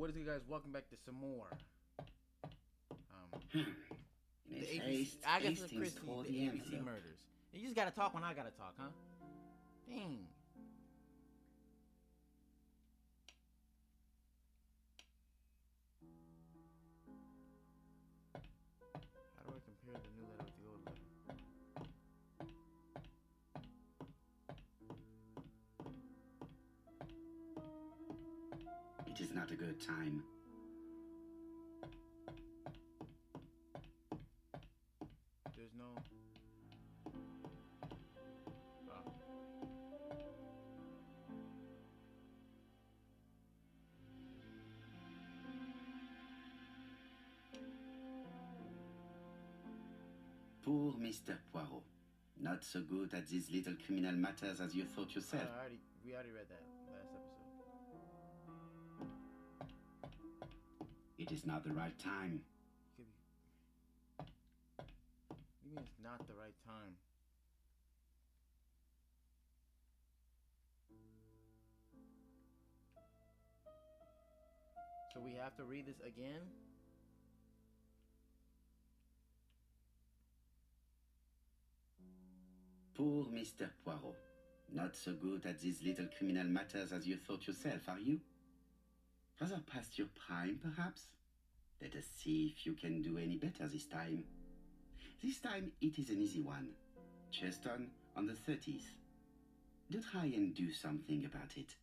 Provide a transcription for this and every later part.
What is it, guys? Welcome back to some more. In his haste, Agatha Christie Christie, tore the the ABC envelope. murders. You just gotta talk when I gotta talk, huh? Dang. How do I compare the new letter with the old letter? It is not a good time. There's no... Oh. Poor Mr. Poirot. Not so good at these little criminal matters as you thought yourself. We already read that last episode. It is not the right time. What do you mean it's not the right time? So we have to read this again? Poor Mr. Poirot. Not so good at these little criminal matters as you thought yourself, are you? Rather past your prime, perhaps? Let us see if you can do any better this time. This time it is an easy one. Churston on the 30th. Do try and do something about it.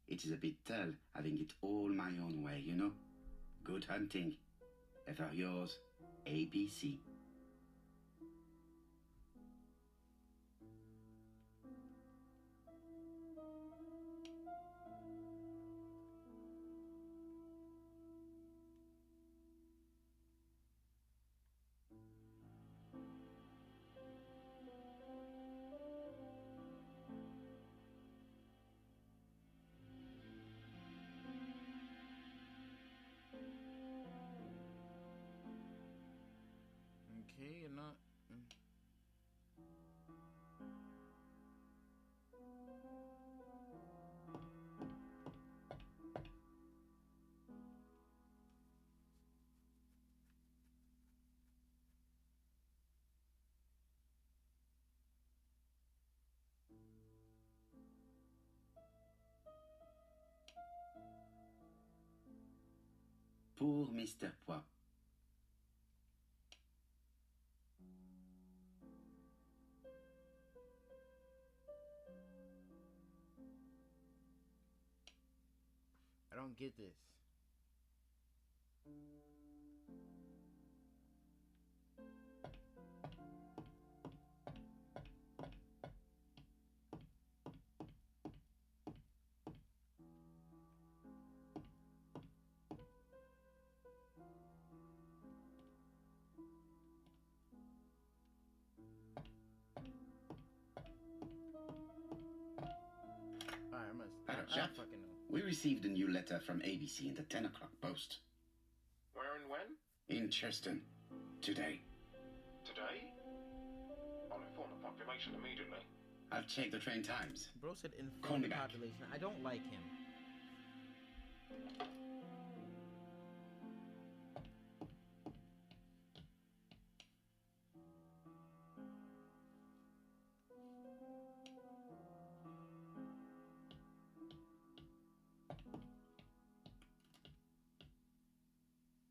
It is a bit dull having it all my own way, you know. Good hunting. Ever yours, ABC. Okay, you're not... Poor Mr. Poirot. I don't get this. I don't fucking know. We received a new letter from ABC in the 10 o'clock post. Where and when? In Churston. Today. Today? I'll inform the population immediately. I'll check the train times. Bro said Call inform me the back. population. I don't like him.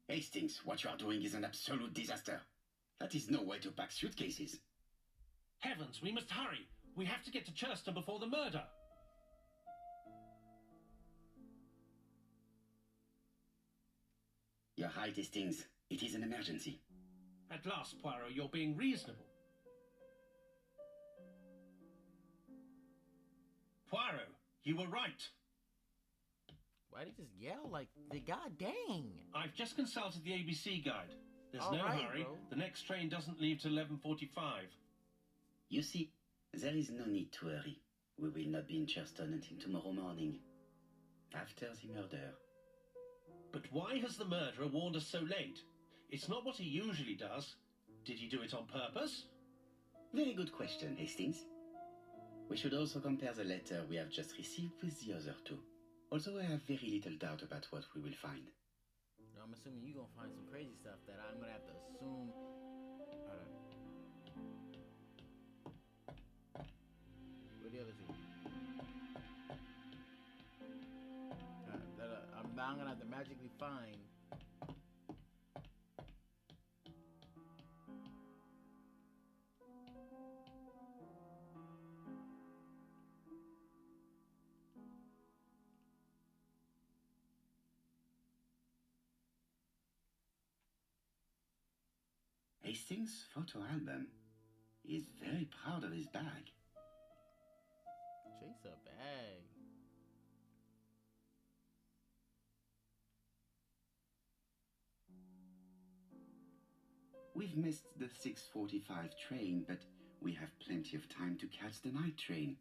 Hastings, what you are doing is an absolute disaster. That is no way to pack suitcases. Heavens, we must hurry. We have to get to Churston before the murder. You're right, Hastings. It is an emergency. At last, Poirot, you're being reasonable. Poirot, you were right. Why'd he just yell like the god dang? I've just consulted the ABC guide. There's All no right, hurry. bro. The next train doesn't leave till 11:45. You see, there is no need to hurry. We will not be in Churston until tomorrow morning. After the murder. But why has the murderer warned us so late? It's not what he usually does. Did he do it on purpose? Very good question, Hastings. We should also compare the letter we have just received with the other two. Although I have very little doubt about what we will find. No, I'm assuming you're gonna find some crazy stuff that I'm gonna have to assume. Hold on. Where the other two? I'm now gonna have to magically find. Hastings' photo album. He is very proud of his bag. Chase a bag. We've missed the 6:45 train, but we have plenty of time to catch the night train.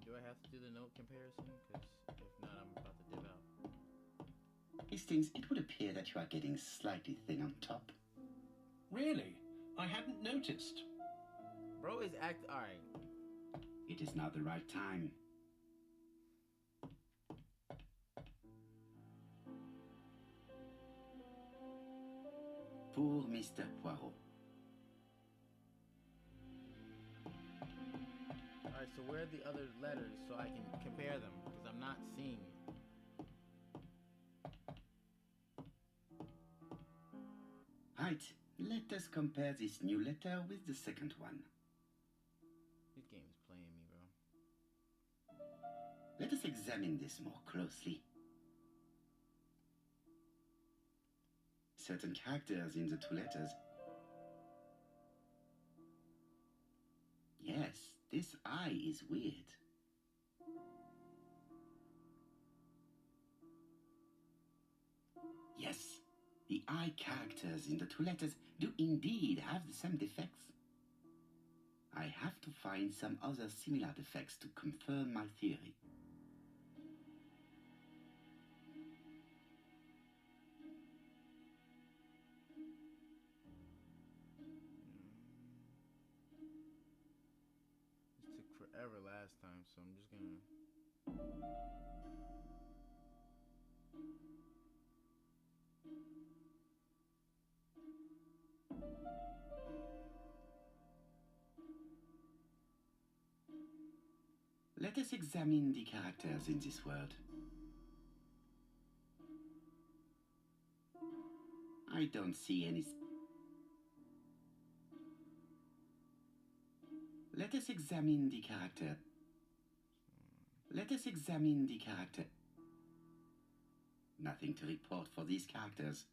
Do I have to do the note comparison? Because if not, I'm about to dip out. Hastings, it would appear that you are getting slightly thin on top. Really? I hadn't noticed. Bro is alright. It is now the right time. Pour Mr. Poirot. Alright, so where are the other letters so I can compare them? Because I'm not seeing it. Right, let us compare this new letter with the second one. This game is playing me, bro. Let us examine this more closely. Certain characters in the two letters. Yes, this I is weird. Yes, the I characters in the two letters do indeed have the same defects. I have to find some other similar defects to confirm my theory. This took forever last time, so I'm just gonna. Let us examine the characters in this word. I don't see any. Let us examine the character. Let us examine the character. Nothing to report for these characters.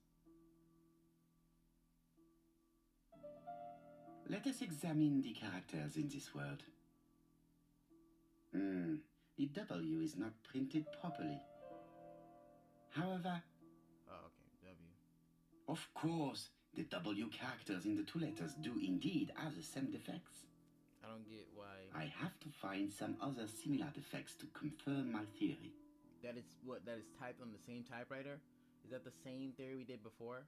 Let us examine the characters in this word. The W is not printed properly. However, Oh, okay, W. of course, the W characters in the two letters do indeed have the same defects. I don't get why. I have to find some other similar defects to confirm my theory. That is what that is typed on the same typewriter? Is that the same theory we did before?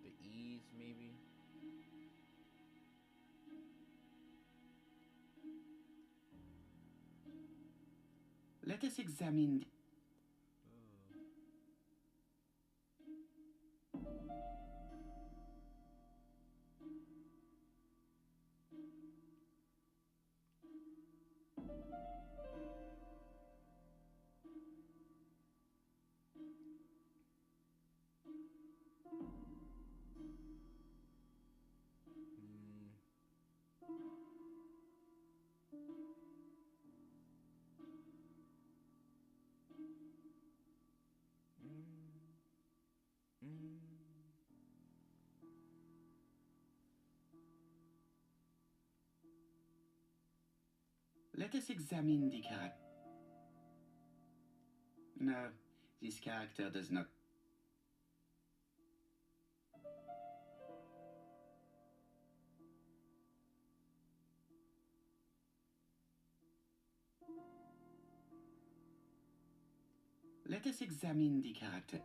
The E's maybe? Let us examine. Let us examine the character. No, this character does not. let us examine the character.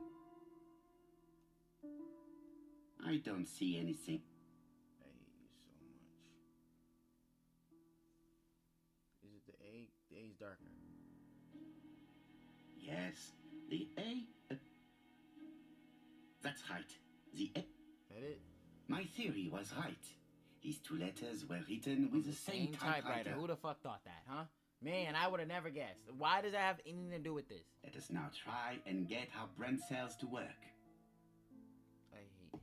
I don't see anything. I hate you so much. Is it the A? The A's darker. Yes, the A. That's right. The A. That it? My theory was right. These two letters were written with the same typewriter. Who the fuck thought that, huh? Man, I would have never guessed. Why does that have anything to do with this? Let us now try and get our brain cells to work. I hate him.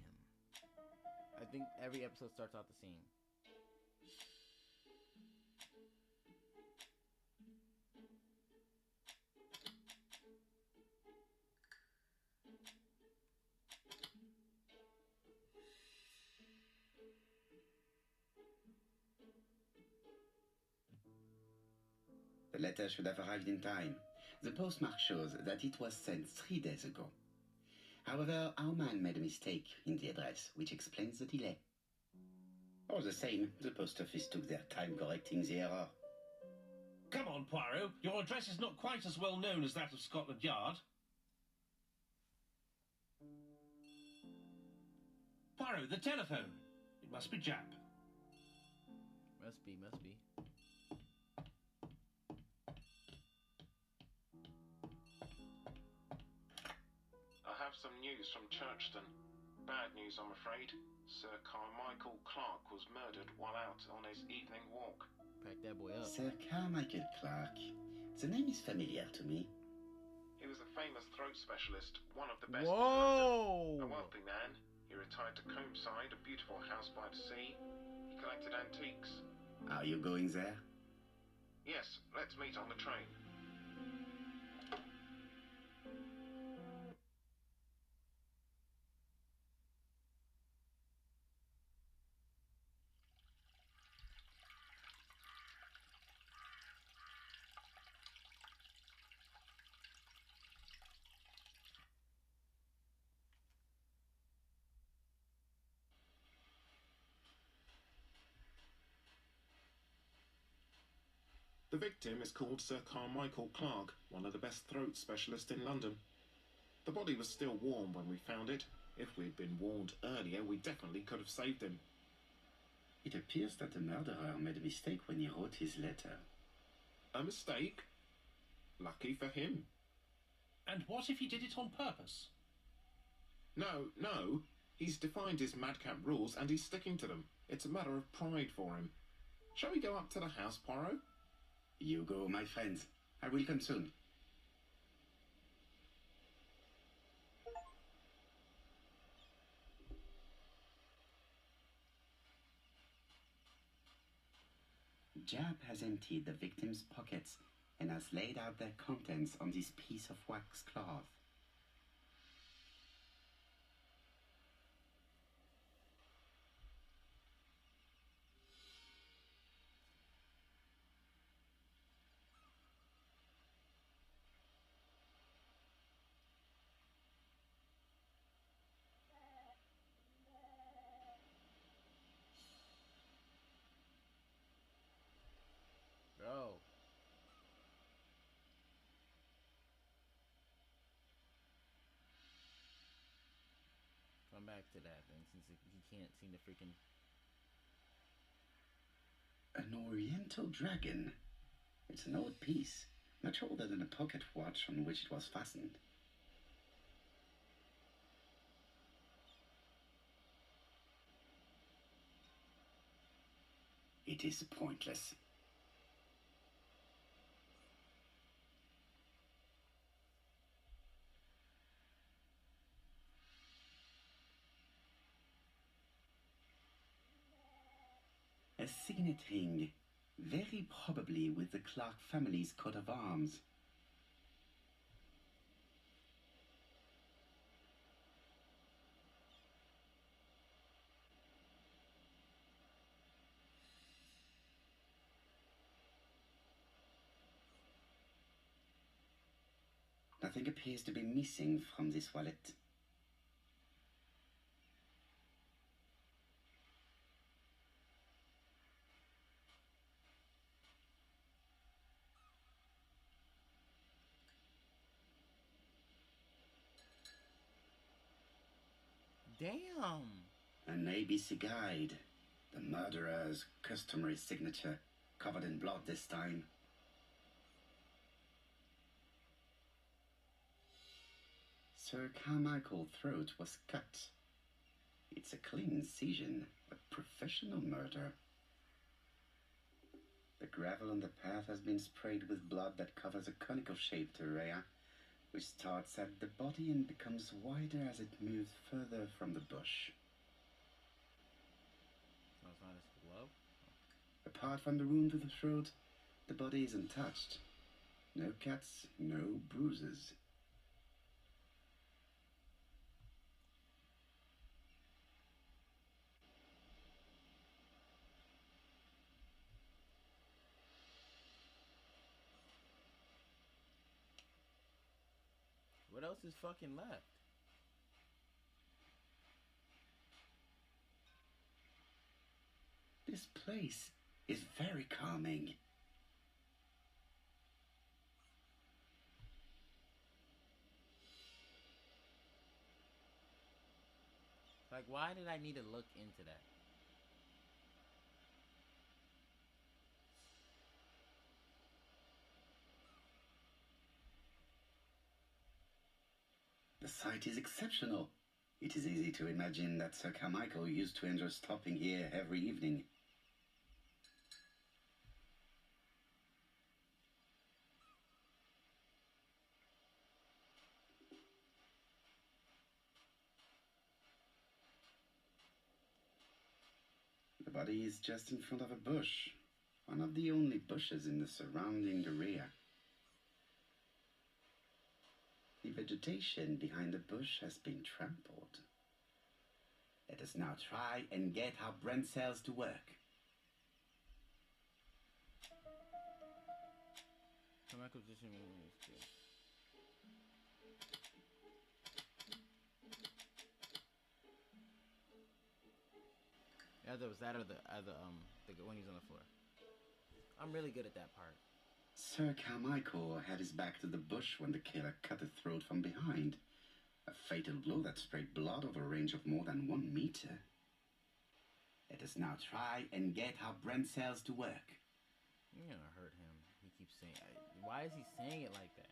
I think every episode starts out the same. The letter should have arrived in time. The postmark shows that it was sent 3 days ago. However, our man made a mistake in the address, which explains the delay. All the same, the post office took their time correcting the error. Come on, Poirot. Your address is not quite as well known as that of Scotland Yard. Poirot, the telephone. It must be Jap. Must be. I have some news from Churston. Bad news, I'm afraid. Sir Carmichael Clark was murdered while out on his evening walk. Pack that boy up. Sir Carmichael Clark. The name is familiar to me. He was a famous throat specialist, one of the best. Whoa! A wealthy man. He retired to Combside, a beautiful house by the sea. He collected antiques. Are you going there? Yes, let's meet on the train. The victim is called Sir Carmichael Clark, one of the best throat specialists in London. The body was still warm when we found it. If we'd been warned earlier, we definitely could have saved him. It appears that the murderer made a mistake when he wrote his letter. A mistake? Lucky for him. And what if he did it on purpose? No. He's defined his madcap rules and he's sticking to them. It's a matter of pride for him. Shall we go up to the house, Poirot? You go, my friends. I will come soon. Jab has emptied the victim's pockets and has laid out their contents on this piece of wax cloth. Bro. Come back to that then, since he can't seem to freaking... An oriental dragon. It's an old piece, much older than a pocket watch on which it was fastened. It is pointless. A signet ring, very probably with the Clark family's coat of arms. Nothing appears to be missing from this wallet. Damn. An ABC guide. The murderer's customary signature, covered in blood this time. Sir Carmichael's throat was cut. It's a clean incision, a professional murder. The gravel on the path has been sprayed with blood that covers a conical-shaped area, which starts at the body and becomes wider as it moves further from the bush. That's not his glove? Apart from the wound to the throat, the body is untouched. No cuts, no bruises. What else is fucking left? This place is very calming. Like, why did I need to look into that? The site is exceptional. It is easy to imagine that Sir Carmichael used to enjoy stopping here every evening. The body is just in front of a bush, one of the only bushes in the surrounding area. The vegetation behind the bush has been trampled. Let us now try and get our brain cells to work. Carmichael just removed his kid. Either was that or the when he's on the floor. I'm really good at that part. Sir Carmichael had his back to the bush when the killer cut his throat from behind. A fatal blow that sprayed blood over a range of more than 1 meter. Let us now try and get our brain cells to work. You're gonna hurt him. He keeps saying, why is he saying it like that?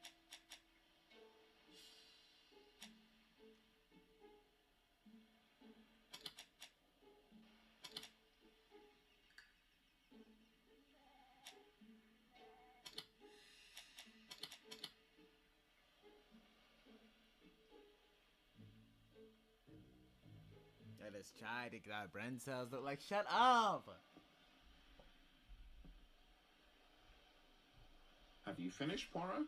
Let us try to get our brain cells look like, shut up! Have you finished, Poirot?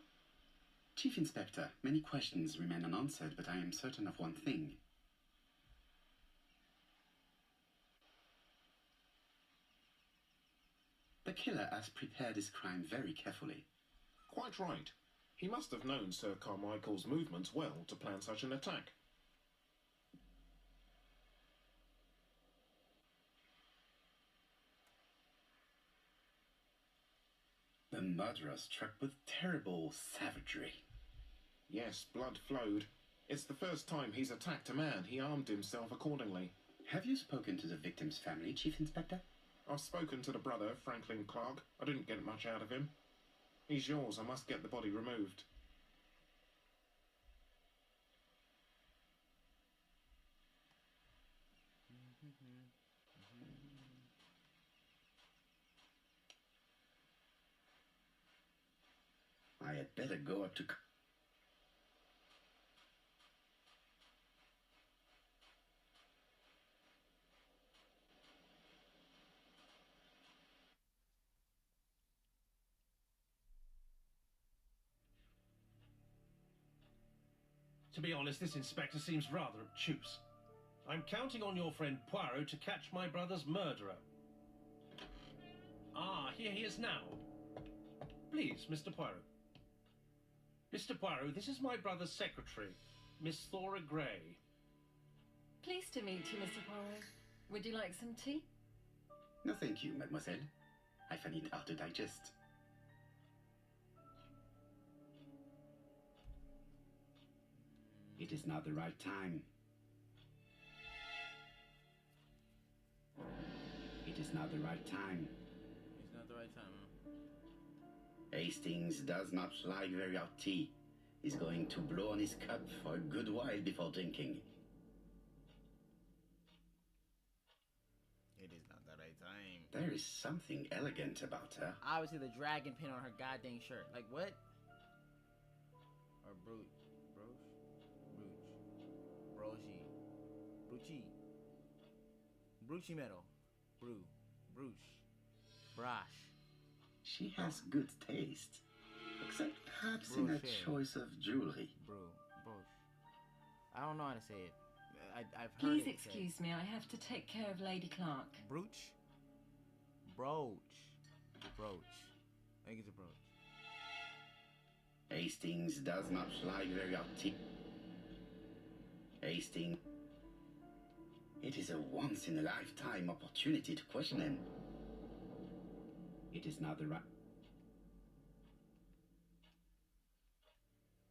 Chief Inspector, many questions remain unanswered, but I am certain of one thing. The killer has prepared his crime very carefully. Quite right. He must have known Sir Carmichael's movements well to plan such an attack. The murderer struck with terrible savagery. Yes, blood flowed. It's the first time he's attacked a man. He armed himself accordingly. Have you spoken to the victim's family, Chief Inspector? I've spoken to the brother, Franklin Clark. I didn't get much out of him. He's yours. I must get the body removed. I had better go up to... To be honest, this inspector seems rather obtuse. I'm counting on your friend Poirot to catch my brother's murderer. Ah, here he is now. Please, Mr. Poirot. Mr. Poirot, this is my brother's secretary, Miss Thora Gray. Pleased to meet you, Mr. Poirot. Would you like some tea? No, thank you, mademoiselle. I find it hard to digest. It is not the right time. is not the right time. It's not the right time, huh? Hastings does not like very hot tea. He's going to blow on his cup for a good while before drinking. It is not the right time. There is something elegant about her. Obviously, the dragon pin on her goddamn shirt. Like, what? Or brooch. Broochie. Broochie metal. Brooch. Brosh. She has good taste. Except perhaps in her choice of jewelry. Brooch. I don't know how to say it. I've heard Please it excuse me, I have to take care of Lady Clark. Brooch? Brooch. I think it's a brooch. Hastings does not like very hot tea. Hastings. It is a once-in-a-lifetime opportunity to question him. It is not the right...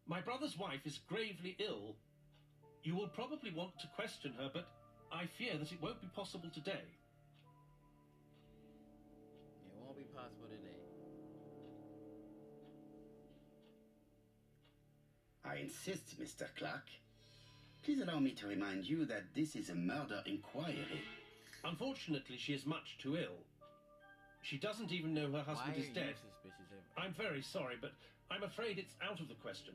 My brother's wife is gravely ill. You will probably want to question her, but I fear that it won't be possible today. It won't be possible today. I insist, Mr. Clark. Please allow me to remind you that this is a murder inquiry. Unfortunately, she is much too ill. She doesn't even know her husband is dead. I'm very sorry, but I'm afraid it's out of the question.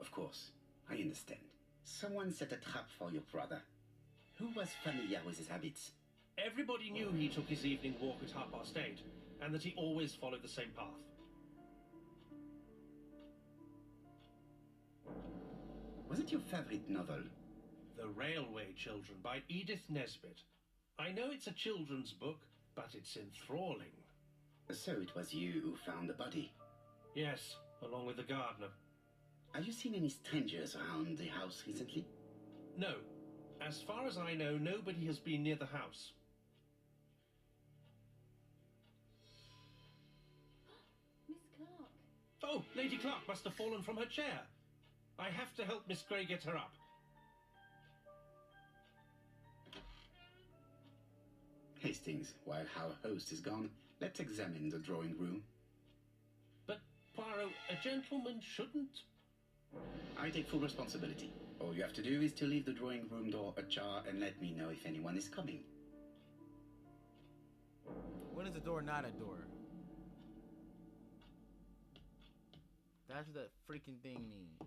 Of course, I understand. Someone set a trap for your brother. Who was familiar with his habits? Everybody knew he took his evening walk at 8:30, and that he always followed the same path. Was it your favorite novel? The Railway Children by Edith Nesbit. I know it's a children's book, but it's enthralling. So it was you who found the body? Yes, along with the gardener. Have you seen any strangers around the house recently? No. As far as I know, nobody has been near the house. Miss Clark. Oh, Lady Clark must have fallen from her chair. I have to help Miss Grey get her up. Hastings, while our host is gone, let's examine the drawing room. But, Poirot, a gentleman shouldn't... I take full responsibility. All you have to do is to leave the drawing room door ajar and let me know if anyone is coming. When is a door not a door? That's what that freaking thing means.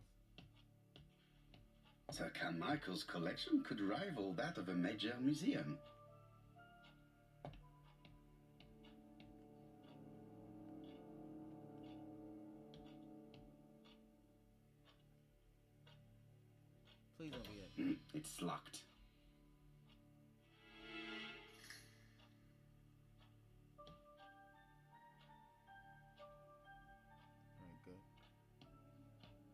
Sir Carmichael's collection could rival that of a major museum. Please don't be it. It's locked. Alright, good.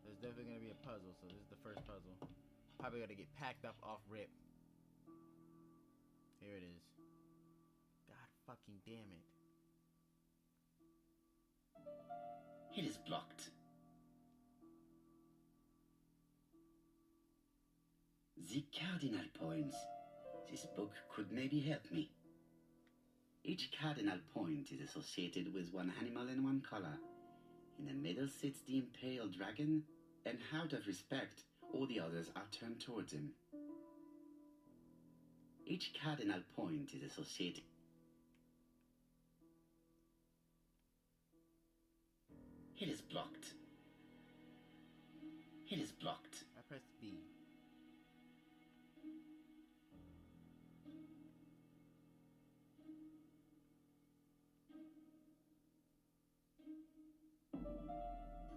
There's definitely gonna be a puzzle, so this is the first puzzle. Probably gotta get packed up off rip. Here it is. God fucking damn it. It is blocked. The cardinal points. This book could maybe help me. Each cardinal point is associated with one animal and one color. In the middle sits the impaled dragon, and out of respect, all the others are turned towards him. Each cardinal point is associated... It is blocked. It is blocked. I pressed B.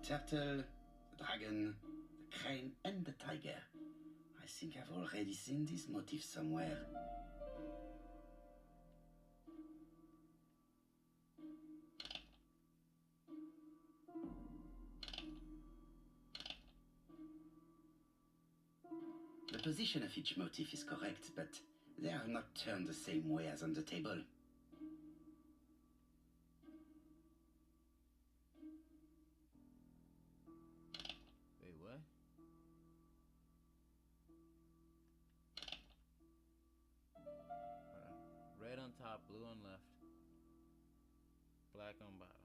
Turtle, the dragon, the crane, and the tiger. I think I've already seen this motif somewhere. The position of each motif is correct, but they are not turned the same way as on the table. Wait, what? Red on top, blue on black on bottom.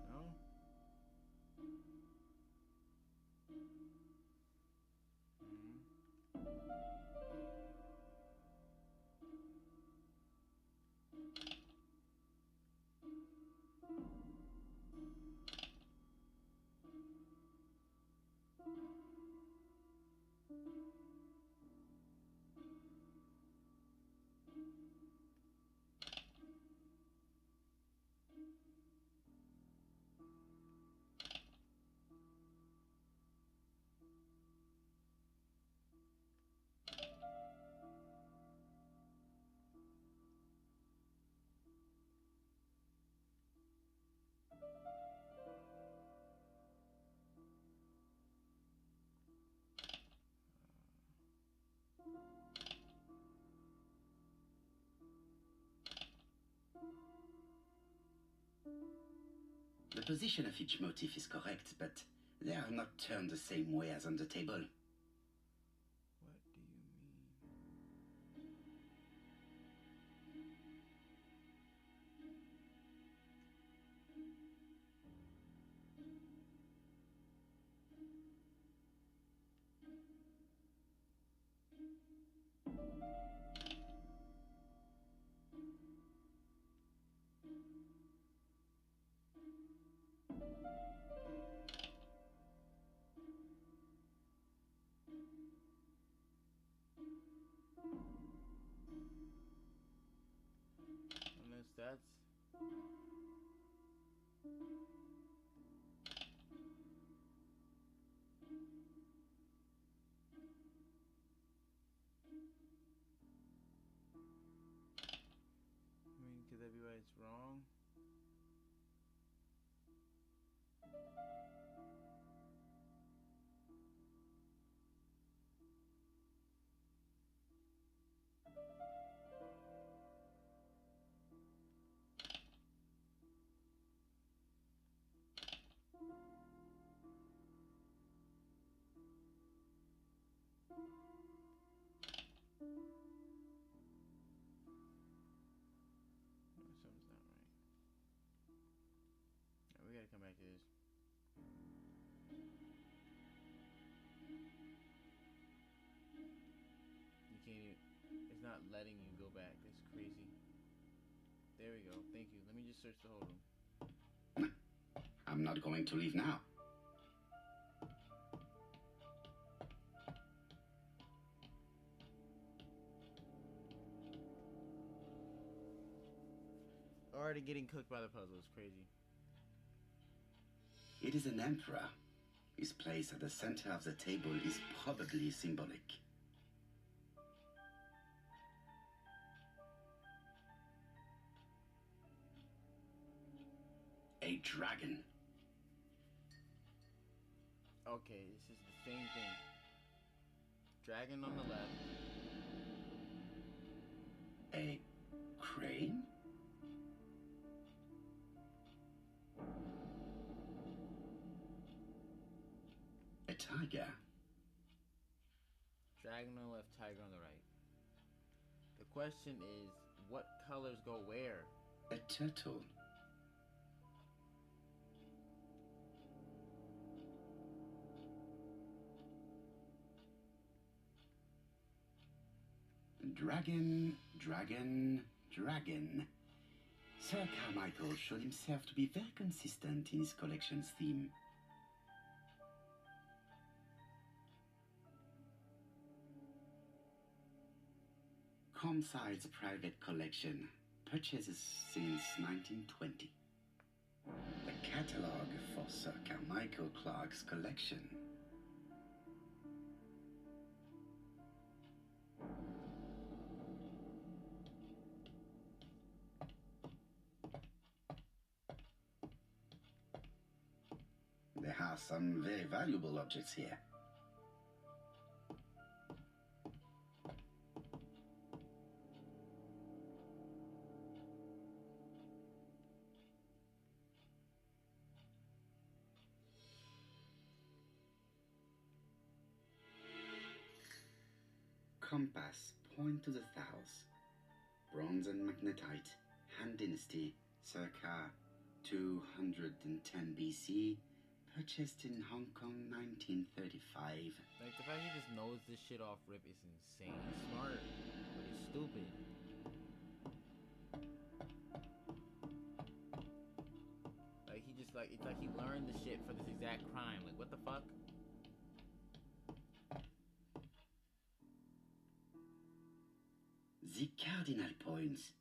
No? The position of each motif is correct, but they are not turned the same way as on the table. What do you mean? Unless that's... I mean, could that be why it's wrong? Something's not right. We gotta come back to this. You can't even... It's not letting you go back. That's crazy. There we go. Thank you. Let me just search the whole room. I'm not going to leave now. Already getting cooked by the puzzle is crazy. It is an emperor. His place at the center of the table is probably symbolic. A dragon. Okay, this is the same thing. Dragon on the left. A crane? A tiger. Dragon on the left, tiger on the right. The question is, what colors go where? A turtle. Dragon, dragon, dragon. Sir Carmichael showed himself to be very consistent in his collection's theme. Comside's private collection, purchases since 1920. The catalogue for Sir Carmichael Clark's collection. There are some very valuable objects here. Compass, point to the south. Bronze and magnetite, Han Dynasty, circa 210 BC, purchased in Hong Kong 1935. Like, the fact he just knows this shit off rip is insane. He's smart, but he's stupid. Like, he just, like, it's like he learned the shit for this exact crime. Like, what the fuck? The cardinal points.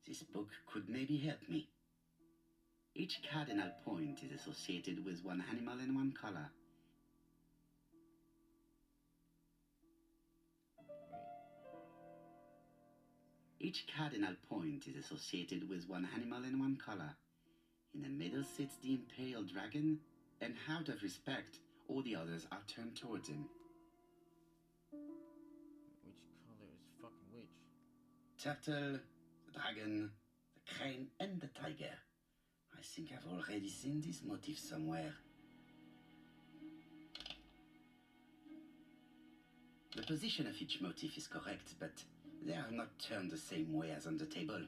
This book could maybe help me. Each cardinal point is associated with one animal and one color. Each cardinal point is associated with one animal and one color. In the middle sits the imperial dragon, and out of respect, all the others are turned towards him. Which color is fucking which? Turtle, the dragon, the crane, and the tiger. I think I've already seen this motif somewhere. The position of each motif is correct, but they are not turned the same way as on the table.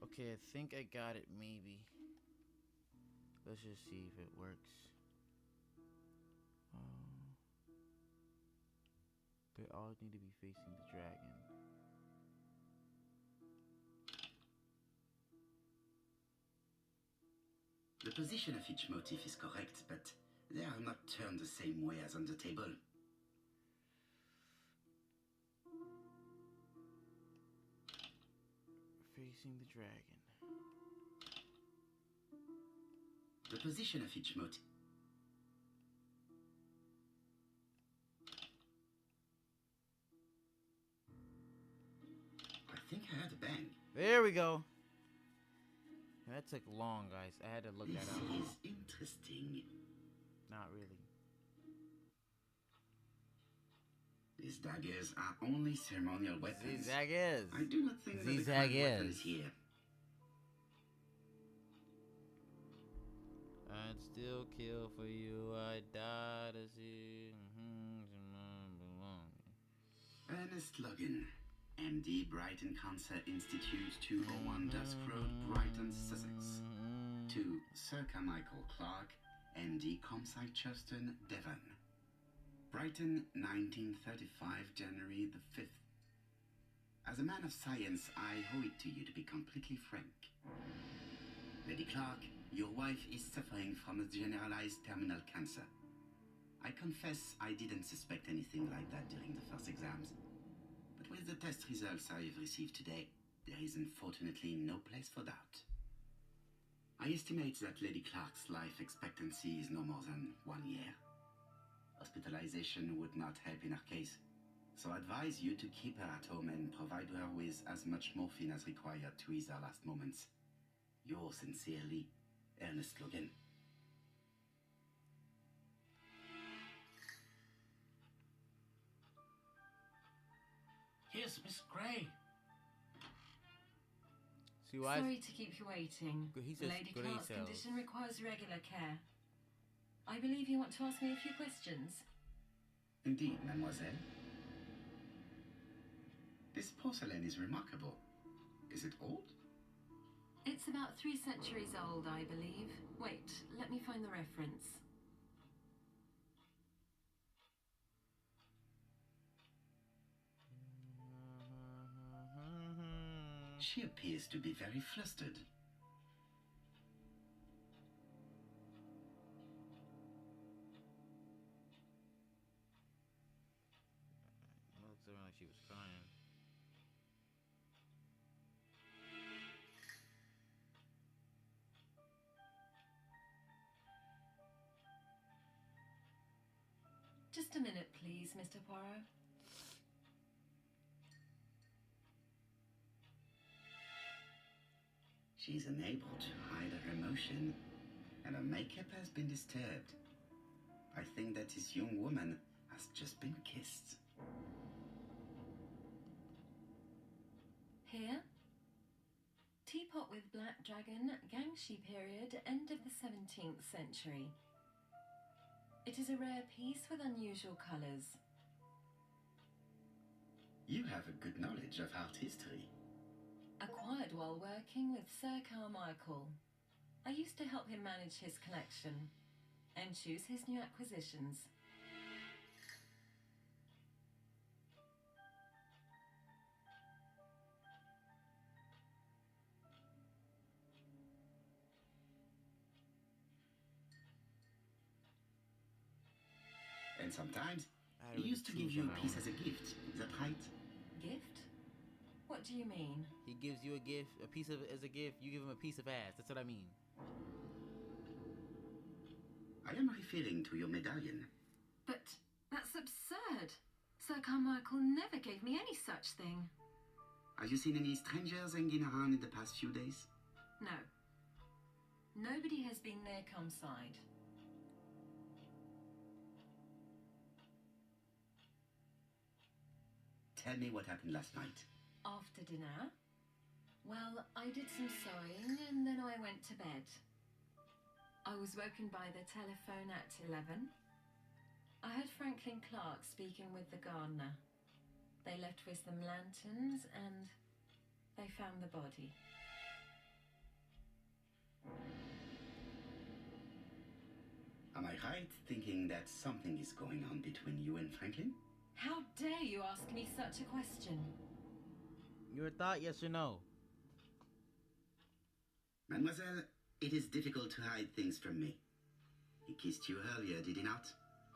Okay, I think I got it, maybe. Let's just see if it works. They all need to be facing the dragon. The position of each motif is correct, but they are not turned the same way as on the table. Facing the dragon. The position of each motif. I think I heard a bang. There we go. That took long, guys. I had to look that up. This is interesting. Not really. These daggers are only ceremonial weapons. Zigzaggers. I do not think that the current weapon is here. I'd still kill for you. I'd die to see. Ernest Logan, MD, Brighton Cancer Institute, 201 Dusk Road, Brighton, Sussex. to Sir Carmichael Clark, MD, Campsite Churston, Devon. Brighton, 1935, January the 5th. As a man of science, I owe it to you to be completely frank. Lady Clark, your wife is suffering from a generalized terminal cancer. I confess I didn't suspect anything like that during the first exams. But with the test results I have received today, there is unfortunately no place for doubt. I estimate that Lady Clark's life expectancy is no more than 1 year. Hospitalization would not help in her case, so I advise you to keep her at home and provide her with as much morphine as required to ease her last moments. Yours sincerely, Ernest Logan. Here's Miss Gray. See why? Sorry to keep you waiting. He says Lady Gray Clark's cells. condition requires regular care. I believe you want to ask me a few questions. Indeed, mademoiselle. This porcelain is remarkable. Is it old? It's about 3 centuries old, I believe. Wait, let me find the reference. She appears to be very flustered. It looks like she was crying. Just a minute, please, Mr. Poirot. She's unable to hide her emotion, and her makeup has been disturbed. I think that this young woman has just been kissed. Here? Teapot with black dragon, Gangshi period, end of the 17th century. It is a rare piece with unusual colours. You have a good knowledge of art history. Acquired while working with Sir Carmichael. I used to help him manage his collection and choose his new acquisitions. And sometimes, I he already used to give choose you on a that piece one. as a gift. Is that right? Gift? What do you mean? He gives you a gift, a piece of as a gift. You give him a piece of ass. That's what I mean. I am referring to your medallion. But that's absurd. Sir Carmichael never gave me any such thing. Have you seen any strangers hanging around in the past few days? No. Nobody has been near Campside. Tell me what happened last night. After dinner? Well, I did some sewing and then I went to bed. I was woken by the telephone at 11. I heard Franklin Clark speaking with the gardener. They left with some lanterns and they found the body. Am I right thinking that something is going on between you and Franklin? How dare you ask me such a question? Your thought, yes or no? Mademoiselle, it is difficult to hide things from me. He kissed you earlier, did he not?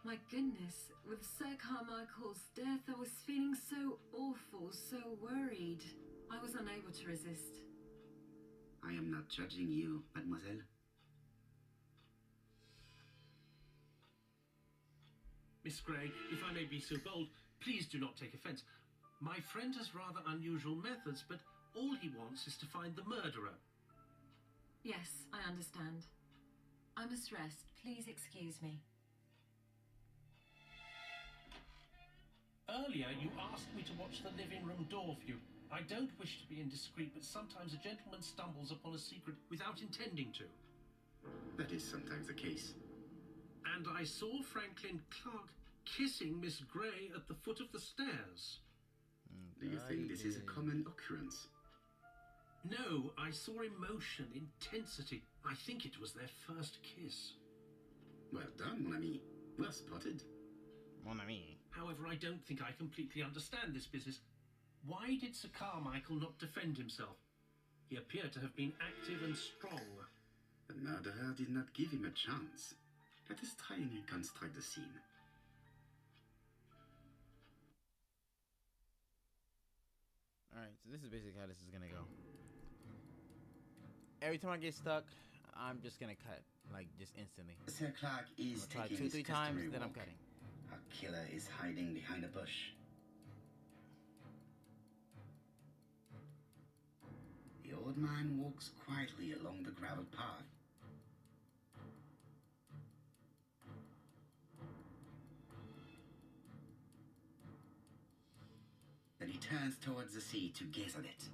My goodness, with Sir Carmichael's death, I was feeling so awful, so worried. I was unable to resist. I am not judging you, mademoiselle. Miss Gray, if I may be so bold, please do not take offence. My friend has rather unusual methods, but all he wants is to find the murderer. Yes, I understand. I must rest. Please excuse me. Earlier, you asked me to watch the living room door for you. I don't wish to be indiscreet, but sometimes a gentleman stumbles upon a secret without intending to. That is sometimes the case. And I saw Franklin Clark kissing Miss Gray at the foot of the stairs. Do you think this is a common occurrence? No, I saw emotion, intensity. I think it was their first kiss. Well done, mon ami. Well spotted. Mon ami. However, I don't think I completely understand this business. Why did Sir Carmichael not defend himself? He appeared to have been active and strong. The murderer did not give him a chance. Let us try and reconstruct the scene. Alright, so this is basically how this is gonna go. Every time I get stuck, I'm just gonna cut. Like, just instantly. Sir Clark is I'll try taking 2-3 his times, customary then I'm walk. cutting. Our killer is hiding behind a bush. The old man walks quietly along the gravel path. Then he turns towards the sea to gaze at it.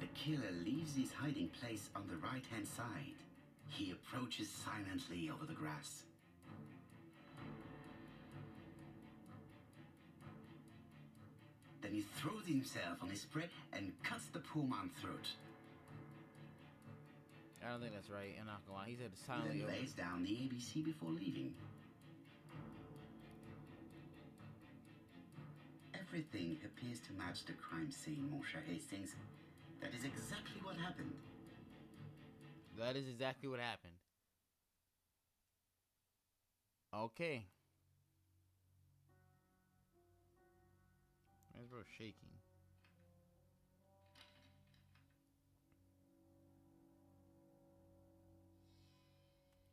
The killer leaves his hiding place on the right-hand side. He approaches silently over the grass. Then he throws himself on his prey and cuts the poor man's throat. I don't think that's right. I'm not gonna lie. He said He silently. then lays down the ABC before leaving. Everything appears to match the crime scene, Monsieur Hastings. That is exactly what happened. That is exactly what happened. Okay. Why is bro shaking?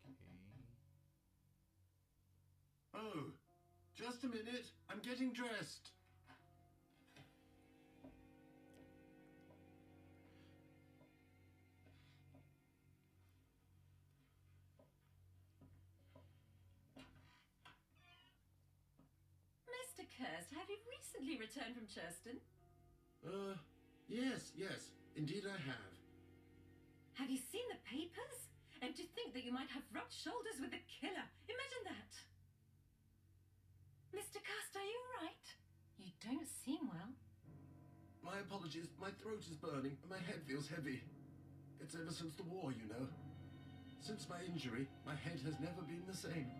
Okay. Oh, just a minute. I'm getting dressed. Mr. Kirst, have you recently returned from Churston? Yes. Indeed I have. Have you seen the papers? And to think that you might have rubbed shoulders with the killer. Imagine that. Mr. Kirst, are you all right? You don't seem well. My apologies. My throat is burning and my head feels heavy. It's ever since the war, you know. Since my injury, my head has never been the same.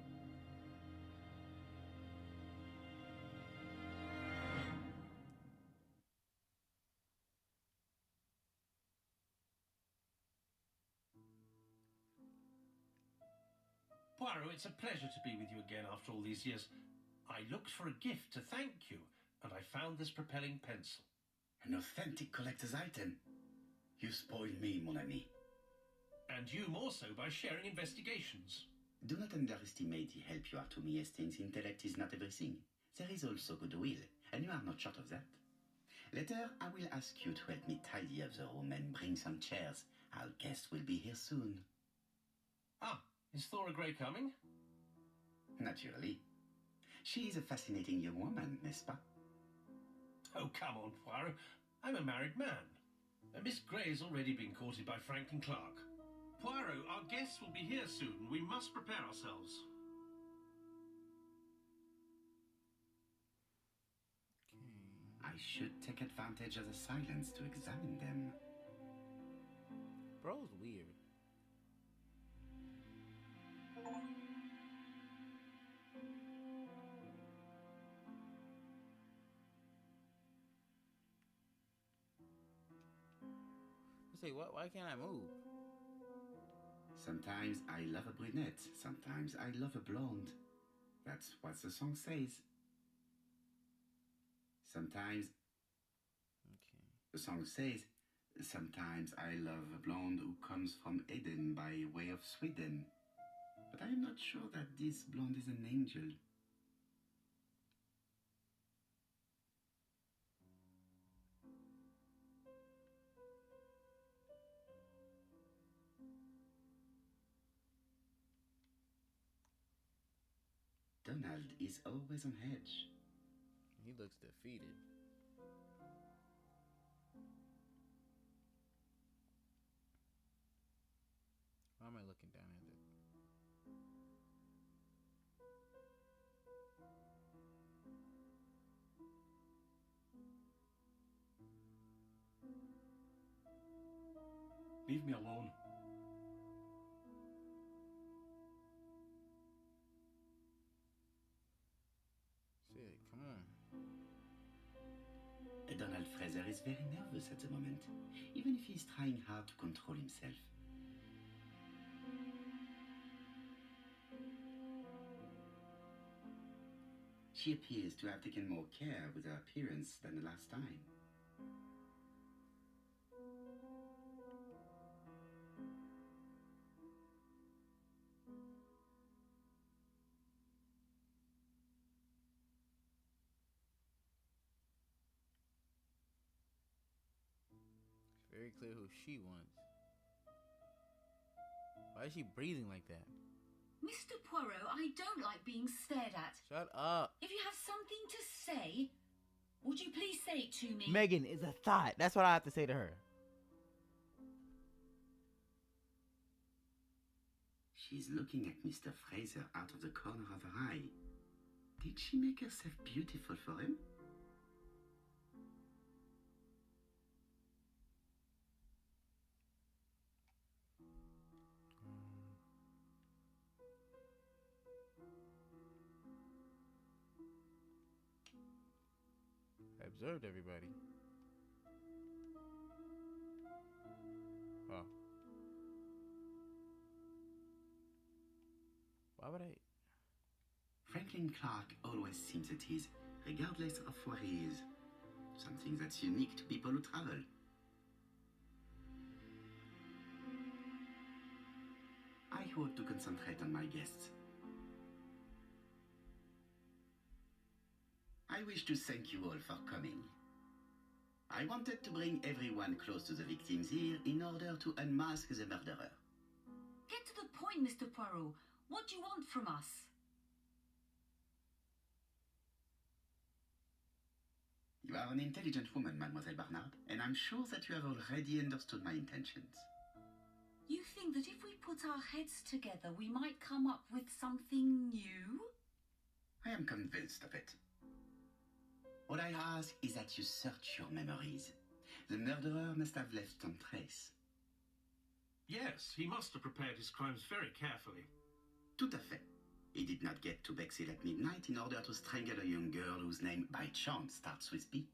Poirot, it's a pleasure to be with you again after all these years. I looked for a gift to thank you, and I found this propelling pencil. An authentic collector's item. You spoiled me, mon ami. And you more so by sharing investigations. Do not underestimate the help you are to me, Hastings. Intellect is not everything. There is also goodwill, and you are not short of that. Later, I will ask you to help me tidy up the room and bring some chairs. Our guest will be here soon. Ah, is Thora Grey coming? Naturally. She is a fascinating young woman, n'est-ce pas? Oh, come on, Poirot. I'm a married man. Miss Grey has already been courted by Franklin Clark. Poirot, our guests will be here soon. We must prepare ourselves. I should take advantage of the silence to examine them. Bro's weird. Say what? Why can't I move? Sometimes I love a brunette, sometimes I love a blonde. That's what the song says. Sometimes Okay. the song says, sometimes I love a blonde who comes from Eden by way of Sweden. But I am not sure that this blonde is an angel. Donald is always on edge. He looks defeated. Why am I looking down at it? Leave me alone. Shit, come on. Donald Fraser is very nervous at the moment, even if he's trying hard to control himself. She appears to have taken more care with her appearance than the last time. It's very clear who she wants. Why is she breathing like that? Mr. Poirot, I don't like being stared at. Shut up. If you have something to say, would you please say it to me? Megan is a thought. That's what I have to say to her. She's looking at Mr. Fraser out of the corner of her eye. Did she make herself beautiful for him? I observed everybody. Oh. Why would I? Franklin Clark always seems at ease, regardless of where he is. Something that's unique to people who travel. I hope to concentrate on my guests. I wish to thank you all for coming. I wanted to bring everyone close to the victims here in order to unmask the murderer. Get to the point, Mr. Poirot. What do you want from us? You are an intelligent woman, Mademoiselle Barnard, and I'm sure that you have already understood my intentions. You think that if we put our heads together, we might come up with something new? I am convinced of it. All I ask is that you search your memories. The murderer must have left some trace. Yes, he must have prepared his crimes very carefully. Tout à fait. He did not get to Bexhill at midnight in order to strangle a young girl whose name by chance starts with B.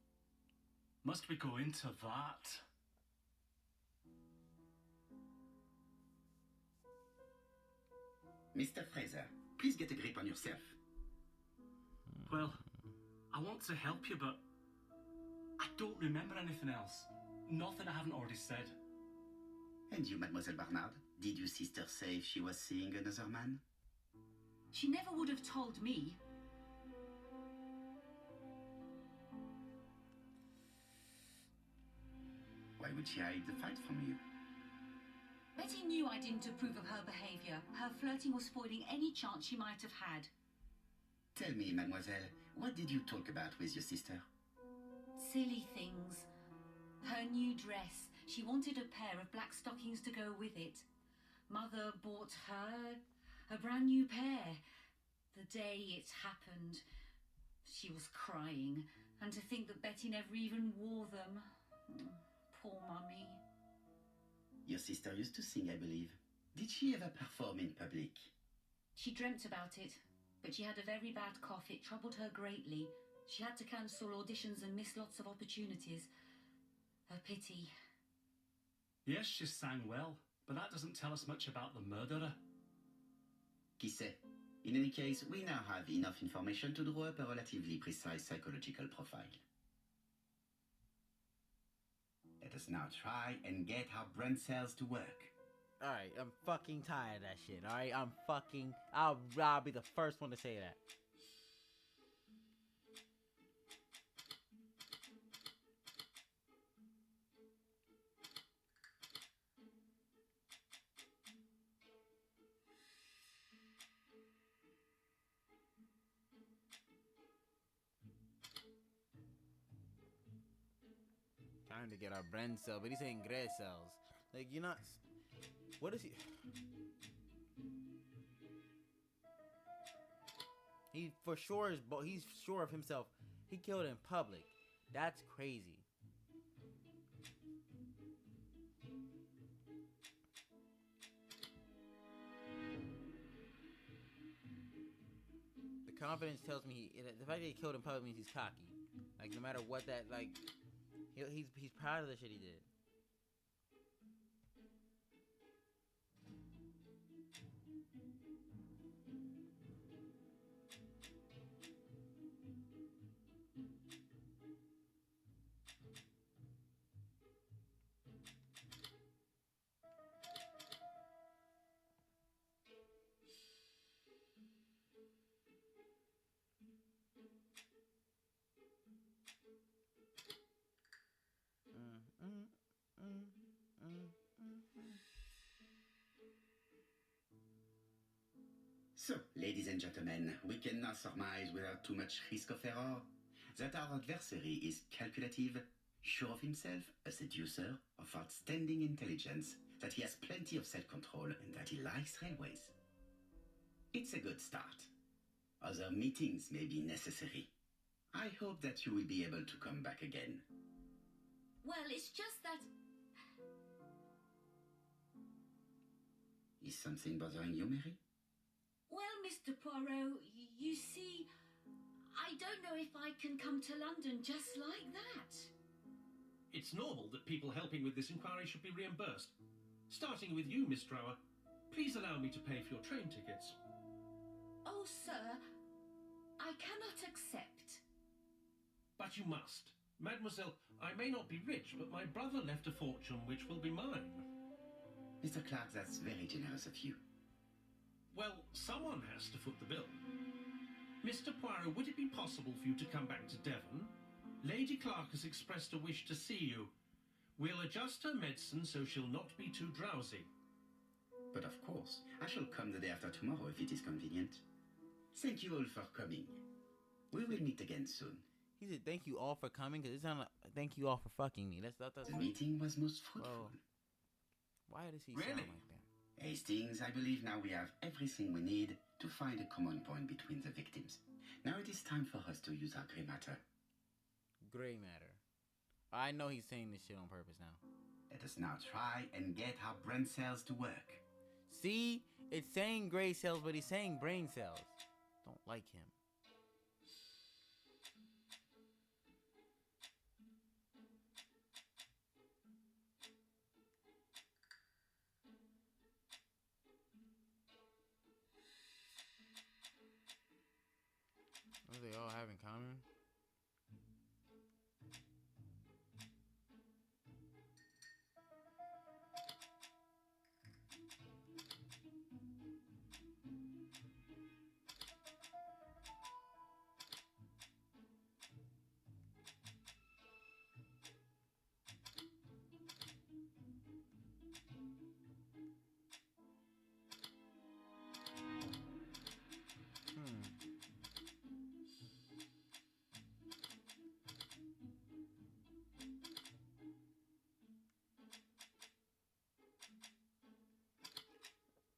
Must we go into that? Mr. Fraser, please get a grip on yourself. Well, I want to help you, but I don't remember anything else. Nothing I haven't already said. And you, Mademoiselle Barnard, did your sister say if she was seeing another man? She never would have told me. Why would she hide the fact from you? Betty knew I didn't approve of her behaviour. Her flirting was spoiling any chance she might have had. Tell me, mademoiselle, what did you talk about with your sister? Silly things. Her new dress. She wanted a pair of black stockings to go with it. Mother bought her a brand new pair. The day it happened, she was crying. And to think that Betty never even wore them. Poor Mummy. Your sister used to sing, I believe. Did she ever perform in public? She dreamt about it, but she had a very bad cough. It troubled her greatly. She had to cancel auditions and miss lots of opportunities. A pity. Yes, she sang well, but that doesn't tell us much about the murderer. Qui sait? In any case, we now have enough information to draw up a relatively precise psychological profile. Let us now try and get our brain cells to work. Alright, I'm fucking tired of that shit. Alright, I'll be the first one to say that. Trying to get our brain cell, but he's saying gray cells. Like, you're not. What is he? He for sure is. He's sure of himself. He killed in public. That's crazy. confidence tells me the fact that he killed in public means he's cocky. Like, no matter what that, like, he's proud of the shit he did. So, ladies and gentlemen, we can now surmise without too much risk of error that our adversary is calculative, sure of himself, a seducer of outstanding intelligence, that he has plenty of self-control, and that he likes railways. It's a good start. Other meetings may be necessary. I hope that you will be able to come back again. Well, it's just that... Is something bothering you, Mary? Well, Mr. Poirot, you see, I don't know if I can come to London just like that. It's normal that people helping with this inquiry should be reimbursed. Starting with you, Miss Drower. Please allow me to pay for your train tickets. Oh, sir, I cannot accept. But you must. Mademoiselle, I may not be rich, but my brother left a fortune which will be mine. Mr. Clark, that's very generous of you. Well, someone has to foot the bill. Mr. Poirot, would it be possible for you to come back to Devon? Lady Clark has expressed a wish to see you. We'll adjust her medicine so she'll not be too drowsy. But of course, I shall come the day after tomorrow if it is convenient. Thank you all for coming. We will meet again soon. He said, "Thank you all for coming," because it sounded like, "Thank you all for fucking me." That's The meeting was most fruitful. Whoa. Why does he Really? sound like that? Hastings, I believe now we have everything we need to find a common point between the victims. Now it is time for us to use our grey matter. Gray matter. I know he's saying this shit on purpose now. Let us now try and get our brain cells to work. See? It's saying gray cells, but he's saying brain cells. Don't like him. What do they all have in common?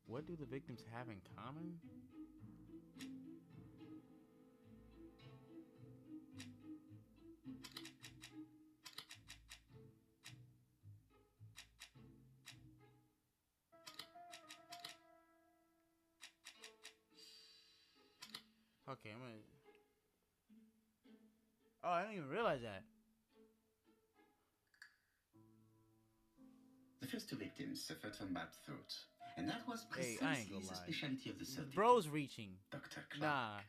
What do the victims have in common? Okay, I'm gonna... Oh, I didn't even realize that. The first two victims suffered from bad throat, and that was Hey, precisely I ain't gonna the lie. specialty of the third Bro's victim, reaching. Dr. Clark. Nah.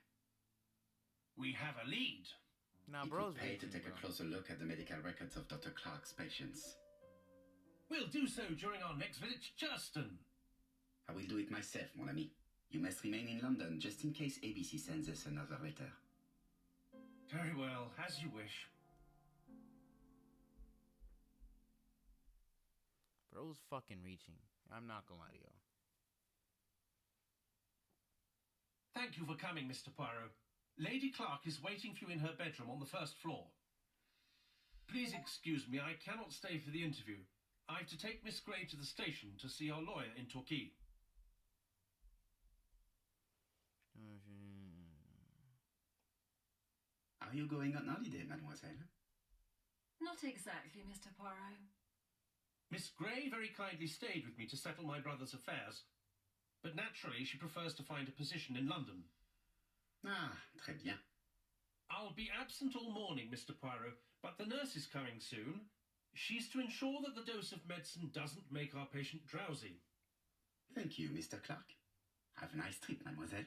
We have a lead. Nah, It bro's would pay to reaching, take bro. a closer look at the medical records of Dr. Clark's patients. We'll do so during our next visit to Churston. I will do it myself, mon ami. You must remain in London just in case ABC sends us another letter. Very well, as you wish. Bro's fucking reaching. I'm not gonna lie to y'all. Thank you for coming, Mr. Poirot. Lady Clark is waiting for you in her bedroom on the first floor. Please excuse me, I cannot stay for the interview. I have to take Miss Gray to the station to see our lawyer in Torquay. Are you going on holiday, mademoiselle? Not exactly, Mr. Poirot. Miss Gray very kindly stayed with me to settle my brother's affairs, but naturally she prefers to find a position in London. Ah, très bien. I'll be absent all morning, Mr. Poirot, but the nurse is coming soon. She's to ensure that the dose of medicine doesn't make our patient drowsy. Thank you, Mr. Clark. Have a nice trip, mademoiselle.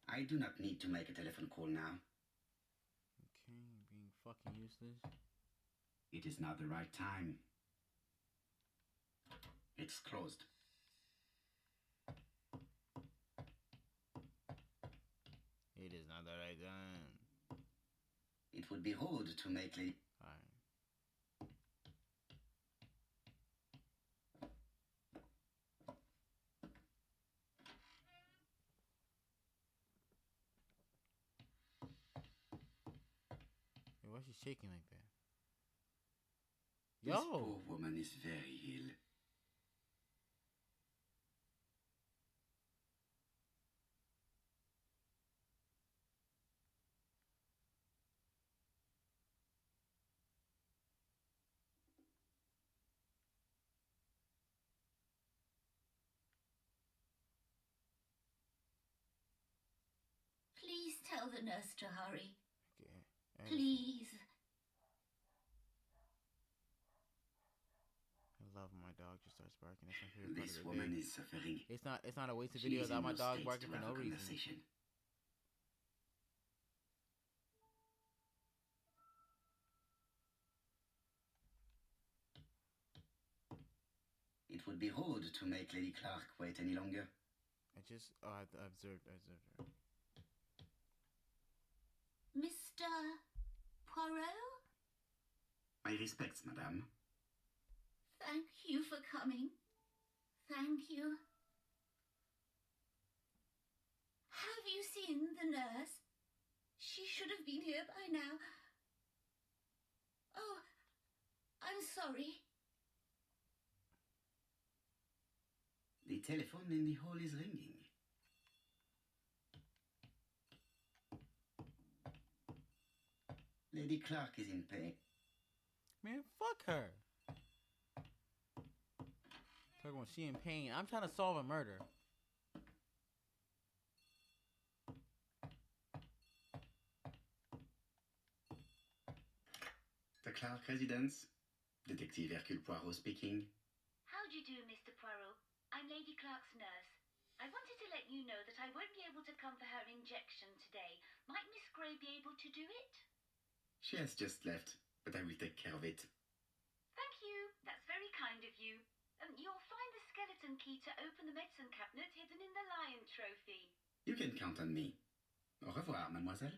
I do not need to make a telephone call now. Okay, being fucking useless. It is not the right time. It's closed. It is not the right time. It would be rude to make Lady... Alright. Hey, why is she shaking like that? This Yo! poor woman is very ill. Please tell the nurse to hurry. Okay. Please. I love when my dog just starts barking. That's my favorite part This of the woman day. is suffering. It's not a wasted She video is without in my no dog state barking to for have no a reason. conversation. It would be rude to make Lady Clark wait any longer. I observed her. Mr. Poirot? My respects, madame. Thank you for coming. Thank you. Have you seen the nurse? She should have been here by now. Oh, I'm sorry. The telephone in the hall is ringing. Lady Clark is in pain. Man, fuck her. Talking about she in pain. I'm trying to solve a murder. The Clark residence. Detective Hercule Poirot speaking. How do you do, Mr. Poirot? I'm Lady Clark's nurse. I wanted to let you know that I won't be able to come for her injection today. Might Miss Gray be able to do it? She has just left, but I will take care of it. Thank you. That's very kind of you. You'll find the skeleton key to open the medicine cabinet hidden in the lion trophy. You can count on me. Au revoir, mademoiselle.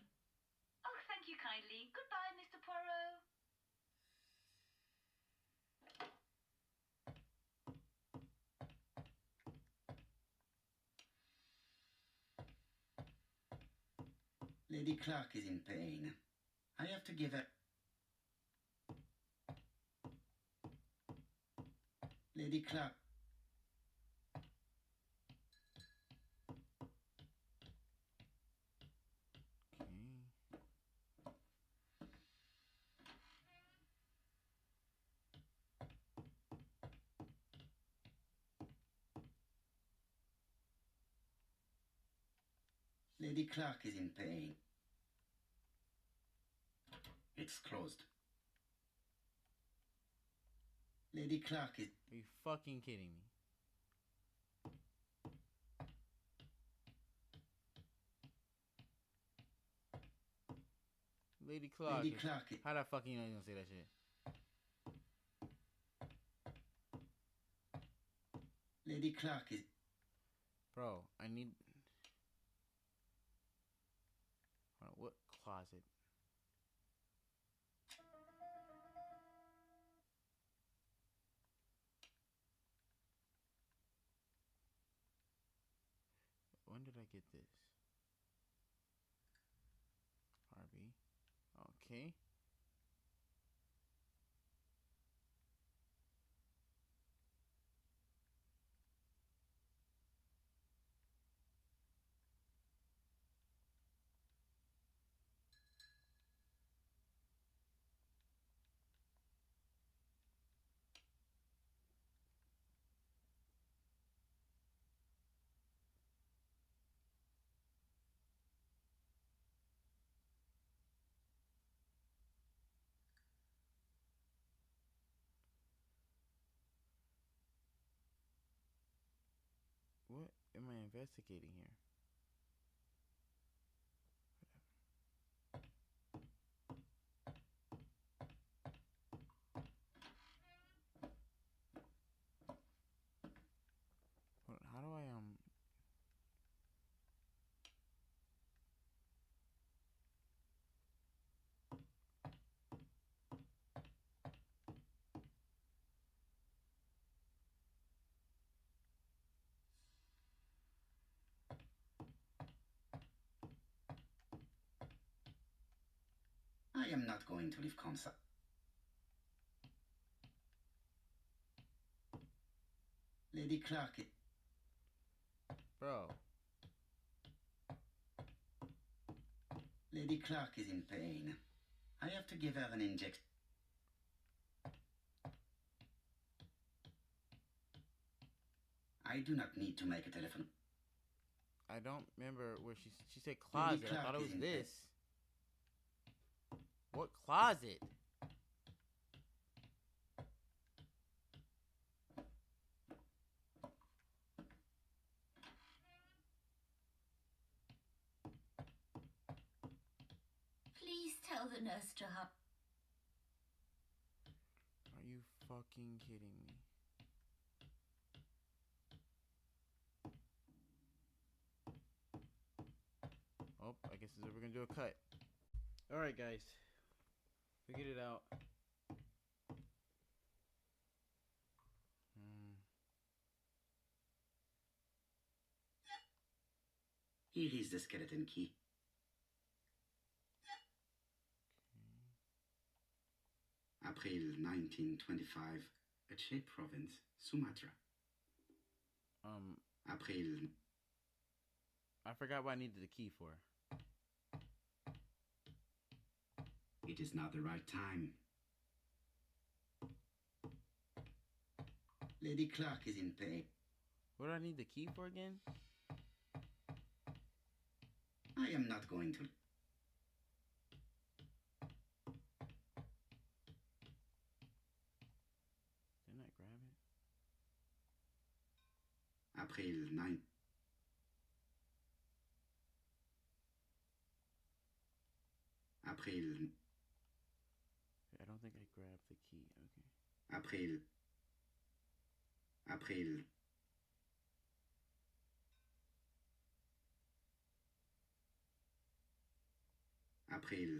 Oh, thank you kindly. Goodbye, Mr. Poirot. Lady Clark is in pain. I have to give her... Lady Clark... Okay. Lady Clark is in pain. It's closed. Lady Clark is... Are you fucking kidding me? Lady Clark. Lady Clark is... How the fuck you know you gonna say that shit? Lady Clark is... Bro, I need... Hold on, what closet? When did I get this? RB. Okay. am I investigating here? How do I I am not going to leave Kamsa. Lady Clark. Bro. Lady Clark is in pain. I have to give her an injection. I do not need to make a telephone. I don't remember where she said closet. I thought it was this. What closet? Please tell the nurse to hurry. Are you fucking kidding me? Oh, I guess we're gonna do a cut. Alright, guys. Figured it out. Here is the skeleton key. April 1925, Aceh Province, Sumatra. April. I forgot what I needed the key for. It is not the right time. Lady Clark is in pain. What do I need the key for again? I am not going to. Didn't I grab it? April 9. April. I don't think I grabbed the key. Okay. April. April. April.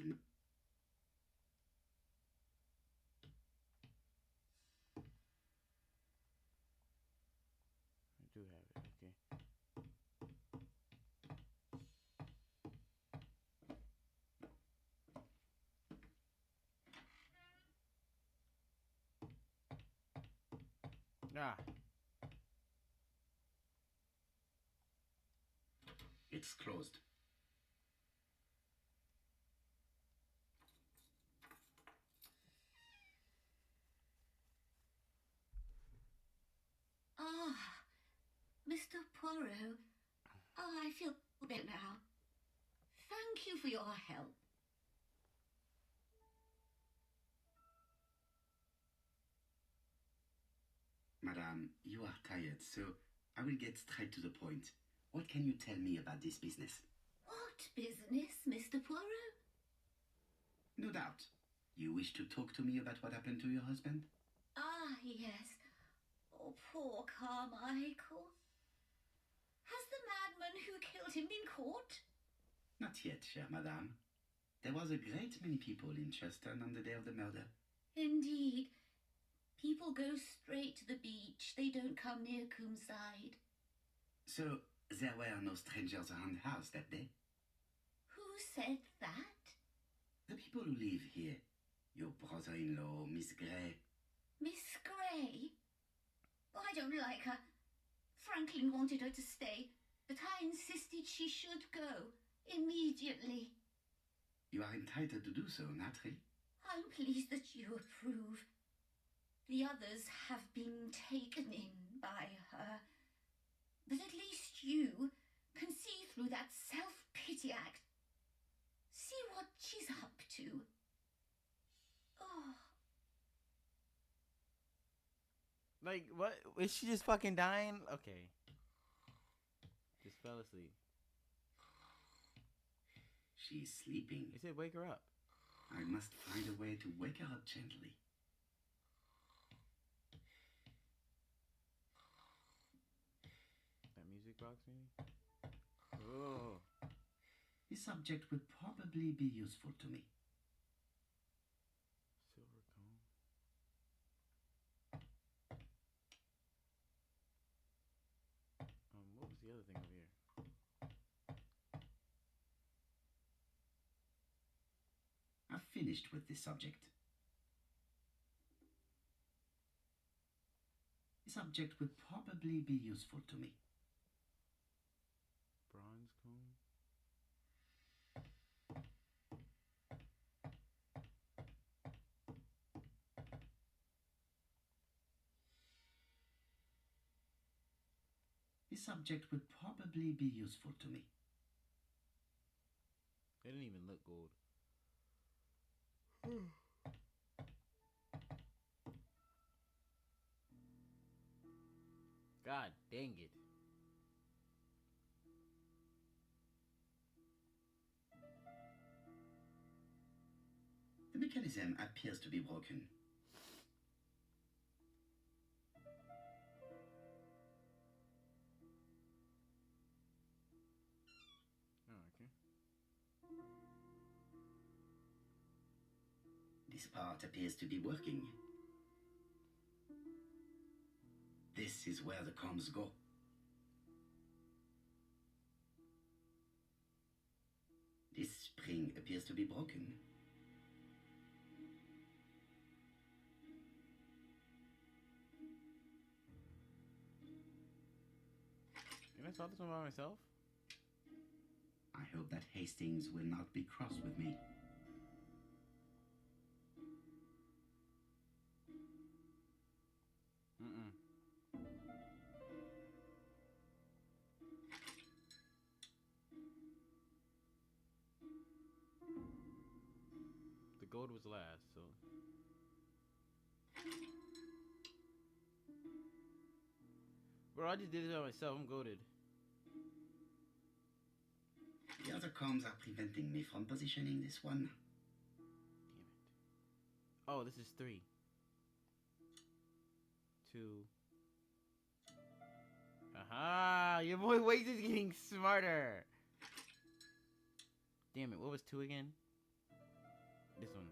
I do have it. Okay. Ah. It's closed. Ah, Mr. Poirot. Oh, I feel better now. Thank you for your help. Madame, you are tired, so I will get straight to the point. What can you tell me about this business? What business, Mr. Poirot? No doubt. You wish to talk to me about what happened to your husband? Ah, yes. Oh, poor Carmichael. Has the madman who killed him been caught? Not yet, chère madame. There was a great many people in Churston on the day of the murder. Indeed. People go straight to the beach. They don't come near Coomside. So, there were no strangers around the house that day? Who said that? The people who live here. Your brother-in-law, Miss Gray. Miss Gray? Oh, I don't like her. Franklin wanted her to stay, but I insisted she should go. Immediately. You are entitled to do so, naturally. I'm pleased that you approve. The others have been taken in by her. But at least you can see through that self-pity act. See what she's up to. Oh. Like, what? Is she just fucking dying? Okay. fell asleep. She's sleeping. They said wake her up. I must find a way to wake her up gently. That music box maybe? Oh. This subject would probably be useful to me. Silver comb. What was the other thing over here? I've finished with this subject. The subject would probably be useful to me. Bronze comb. The subject would probably be useful to me. They didn't even look gold. God dang it. The mechanism appears to be broken. Oh, okay. This part appears to be working. This is where the combs go. This spring appears to be broken. Can I solve this one by myself? I hope that Hastings will not be cross with me. The gold was last, so. Bro, I just did it by myself. I'm goated. The other combs are preventing me from positioning this one. Damn it. Oh, this is 3. 2. Aha! Your boy Waze is getting smarter. Damn it, what was 2 again? This one.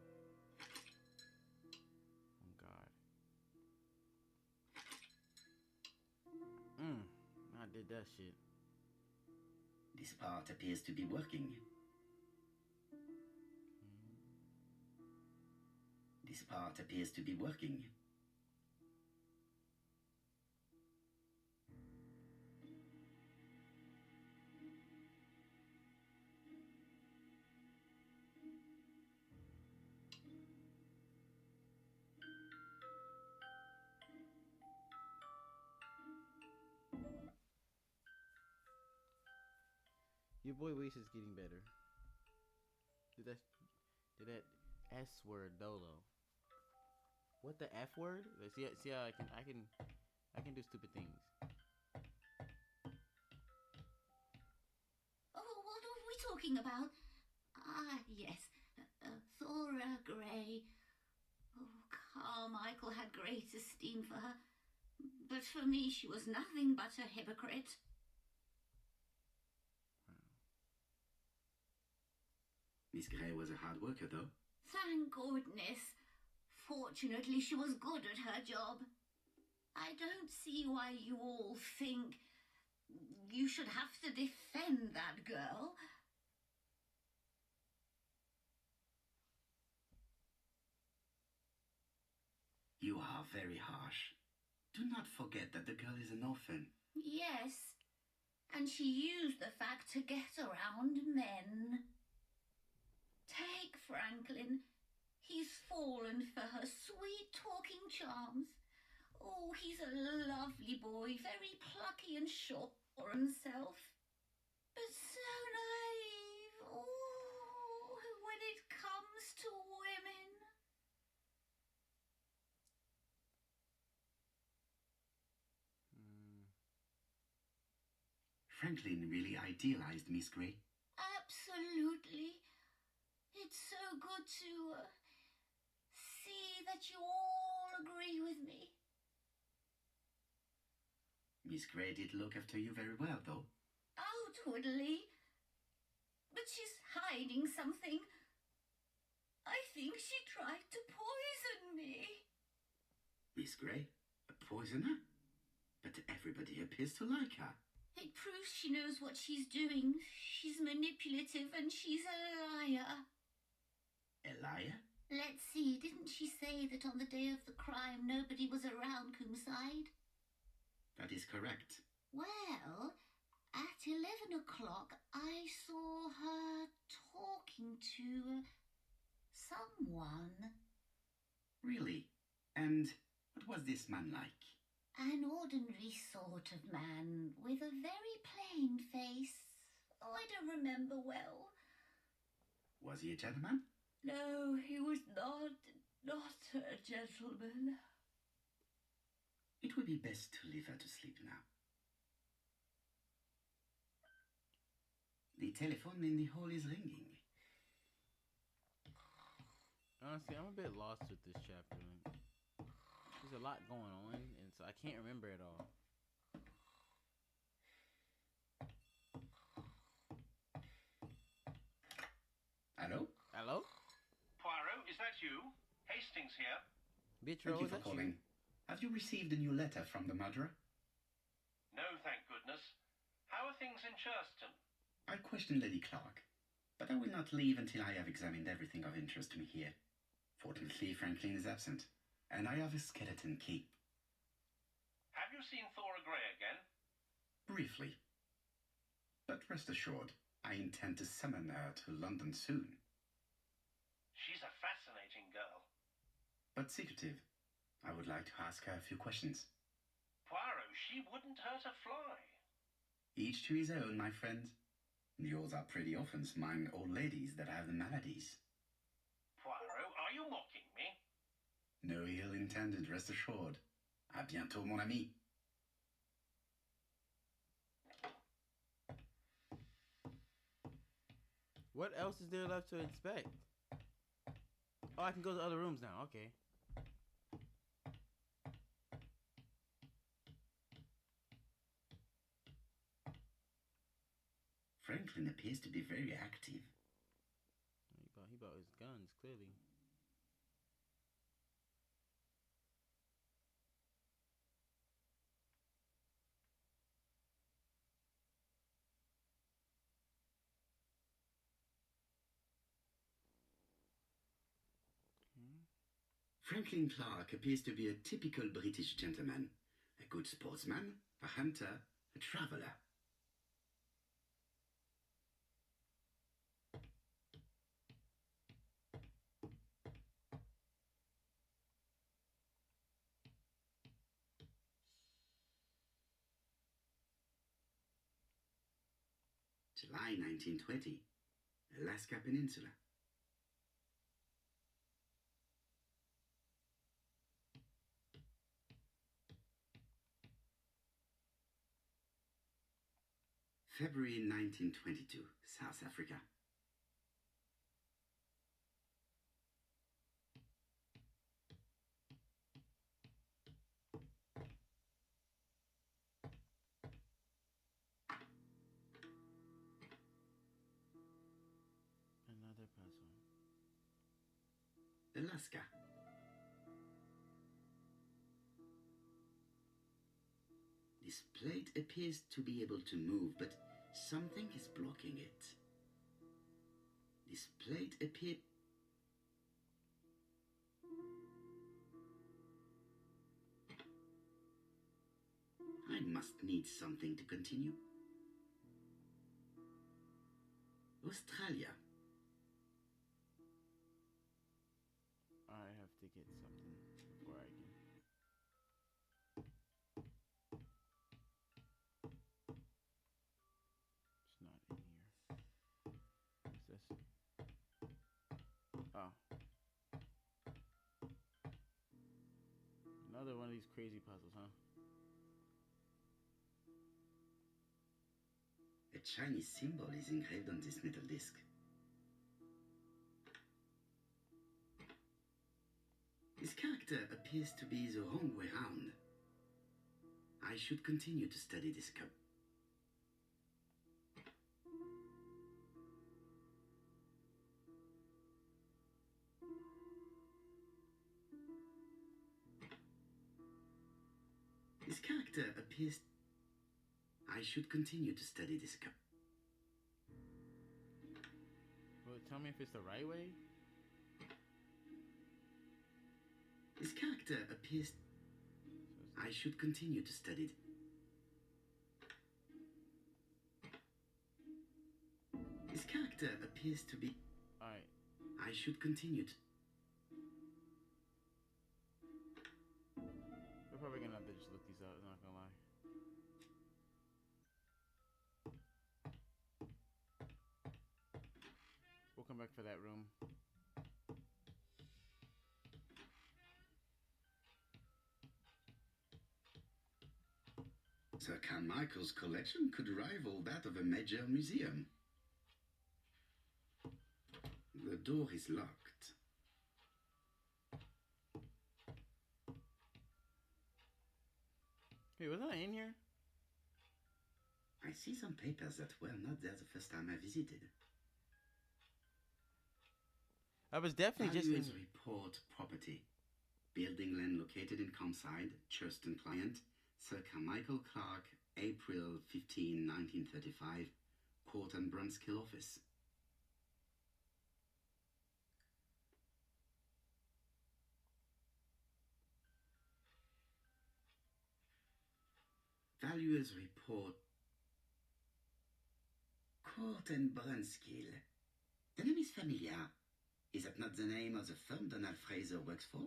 Oh god. I did that shit. This part appears to be working. This part appears to be working. Your boy Waze is getting better. Did that S word dolo? What the F word? See how I can do stupid things. Oh, what are we talking about? Ah, yes. Thora Grey. Oh, Carmichael had great esteem for her. But for me, she was nothing but a hypocrite. Miss Grey was a hard worker, though. Thank goodness. Fortunately, she was good at her job. I don't see why you all think you should have to defend that girl. You are very harsh. Do not forget that the girl is an orphan. Yes, and she used the fact to get around men. Take Franklin. He's fallen for her sweet-talking charms. Oh, he's a lovely boy, very plucky and sure of himself. But so naive. Oh, when it comes to women. Franklin really idealized Miss Grey? Absolutely. It's so good to see that you all agree with me. Miss Grey did look after you very well, though. Outwardly. But she's hiding something. I think she tried to poison me. Miss Grey? A poisoner? But everybody appears to like her. It proves she knows what she's doing. She's manipulative and she's a liar. A liar? Let's see, didn't she say that on the day of the crime nobody was around Coomside? That is correct. Well, at 11 o'clock I saw her talking to someone. Really? And what was this man like? An ordinary sort of man with a very plain face. Oh, I don't remember well. Was he a gentleman? No, he was not a gentleman. It would be best to leave her to sleep now. The telephone in the hall is ringing. Honestly, I'm a bit lost with this chapter. Like, there's a lot going on, and so I can't remember it all. Hello? Hello? Poirot, is that you? Hastings here. Bitch, Thank Rose, you for that's calling. Have you received a new letter from the murderer? No, thank goodness. How are things in Churston? I'll question Lady Clark, but I will not leave until I have examined everything of interest to me here. Fortunately, Franklin is absent, and I have a skeleton key. Have you seen Thora Grey again? Briefly. But rest assured, I intend to summon her to London soon. She's a fascinating girl. But secretive. I would like to ask her a few questions. Poirot, she wouldn't hurt a fly. Each to his own, my friend. Yours are pretty often among old ladies that have the maladies. Poirot, are you mocking me? No ill intended, rest assured. À bientôt, mon ami. What else is there left to inspect? Oh, I can go to other rooms now. Okay. Franklin appears to be very active. He bought his guns, clearly. Franklin Clark appears to be a typical British gentleman. A good sportsman, a hunter, a traveller. July 1920, Alaska Peninsula. February 1922, South Africa. Another puzzle. Alaska. This plate appears to be able to move, but something is blocking it. This plate appears... I must need something to continue. Australia. I have to get something before I can. It's not in here. What's this? Oh. Another one of these crazy puzzles, huh? Chinese symbol is engraved on this metal disc. This character appears to be the wrong way round. I should continue to study this cup. This character appears... I should continue to study this cup. Well, tell me if it's the right way. This character appears... I should continue to study... This character appears to be... Alright. I should continue to... We're probably gonna have to just look these up, not gonna lie. We'll come back for that room. Sir Carmichael's collection could rival that of a major museum. The door is locked. Hey, was I in here? I see some papers that were not there the first time I visited. I was definitely just in... Valuers report property. Building land located in Comside, Churston client, Sir Carmichael Clark, April 15, 1935, Court and Brunskill office. Valuers report Court and Brunskill. The name is familiar. Is that not the name of the firm Donald Fraser works for?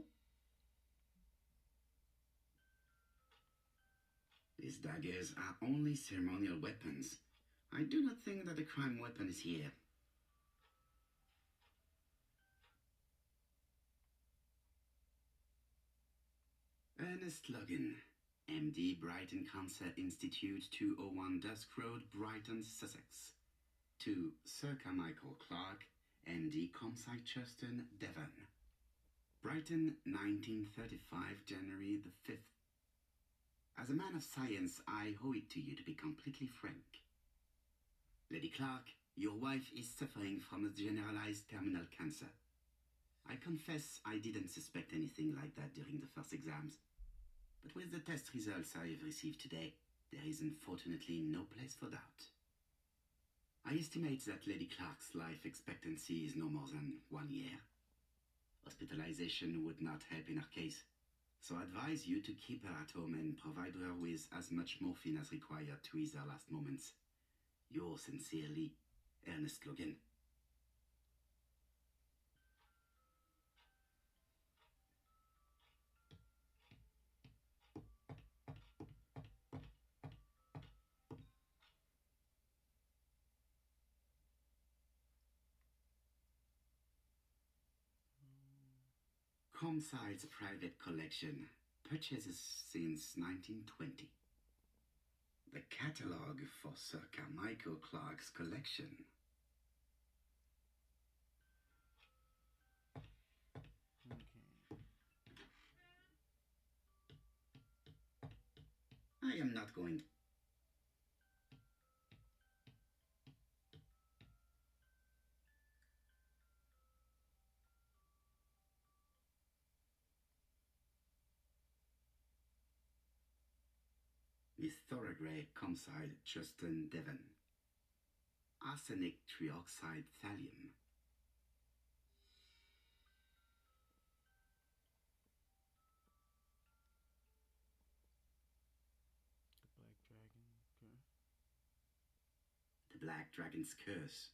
These daggers are only ceremonial weapons. I do not think that the crime weapon is here. Ernest Logan, MD, Brighton Cancer Institute, 201 Dusk Road, Brighton, Sussex. To Sir Carmichael Clark, MD, Comside, Churston, Devon. Brighton, 1935, January the 5th. As a man of science, I owe it to you to be completely frank. Lady Clark, your wife is suffering from a generalized terminal cancer. I confess I didn't suspect anything like that during the first exams. But with the test results I have received today, there is unfortunately no place for doubt. I estimate that Lady Clark's life expectancy is no more than 1 year. Hospitalization would not help in her case, so I advise you to keep her at home and provide her with as much morphine as required to ease her last moments. Yours sincerely, Ernest Logan. Comside's private collection, purchases since 1920. The catalogue for Sir Carmichael Clark's collection. Okay. I am not going... With Thoroughgrey, Comside, Churston, Devon. Arsenic trioxide thallium. The Black Dragon. Okay. The Black Dragon's Curse.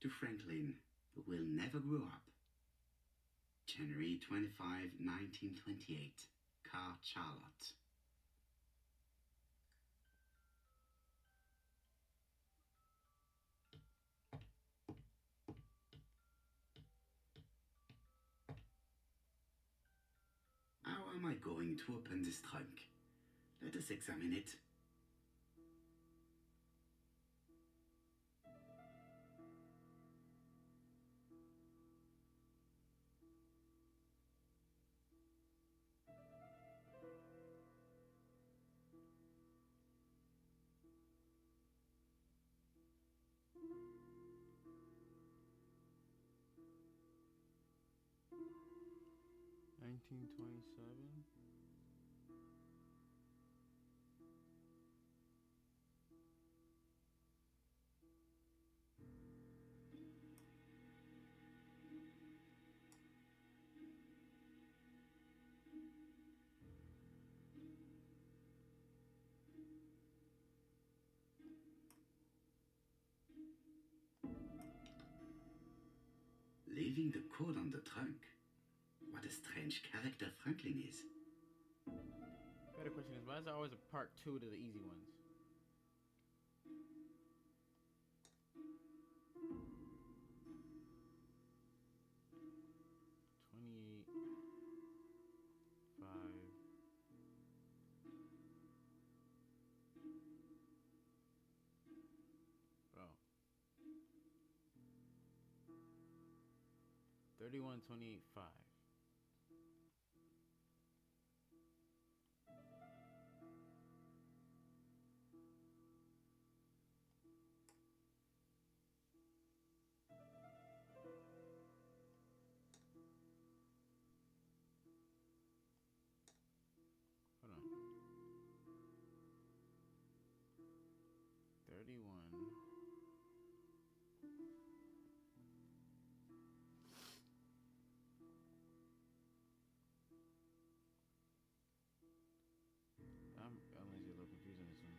To Franklin, who will never grow up. January 25, 1928. Car Charlotte. How am I going to open this trunk? Let us examine it. 1927. Leaving the code on the trunk. What a strange character Franklin is. Better question is, why is there always a part 2 to the easy ones? Bro. 31, 28, 5. Hold on. 31. I'm honestly a little confused on this one.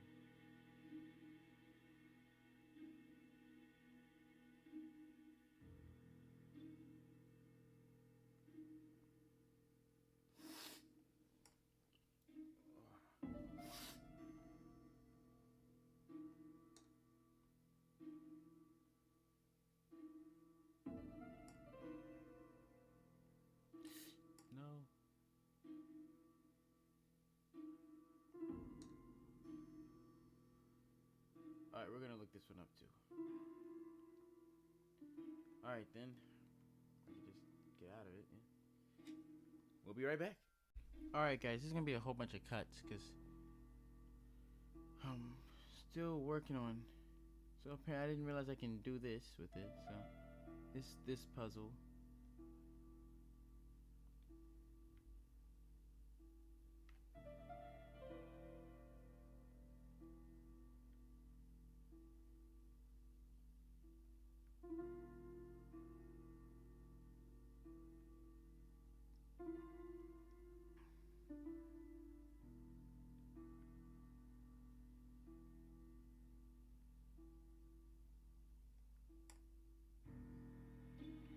No. Alright, we're gonna look this one up too. Alright then. I can just get out of it. Yeah. We'll be right back. Alright guys, this is gonna be a whole bunch of cuts because I'm still working on. So apparently I didn't realize I can do this with it. So this puzzle.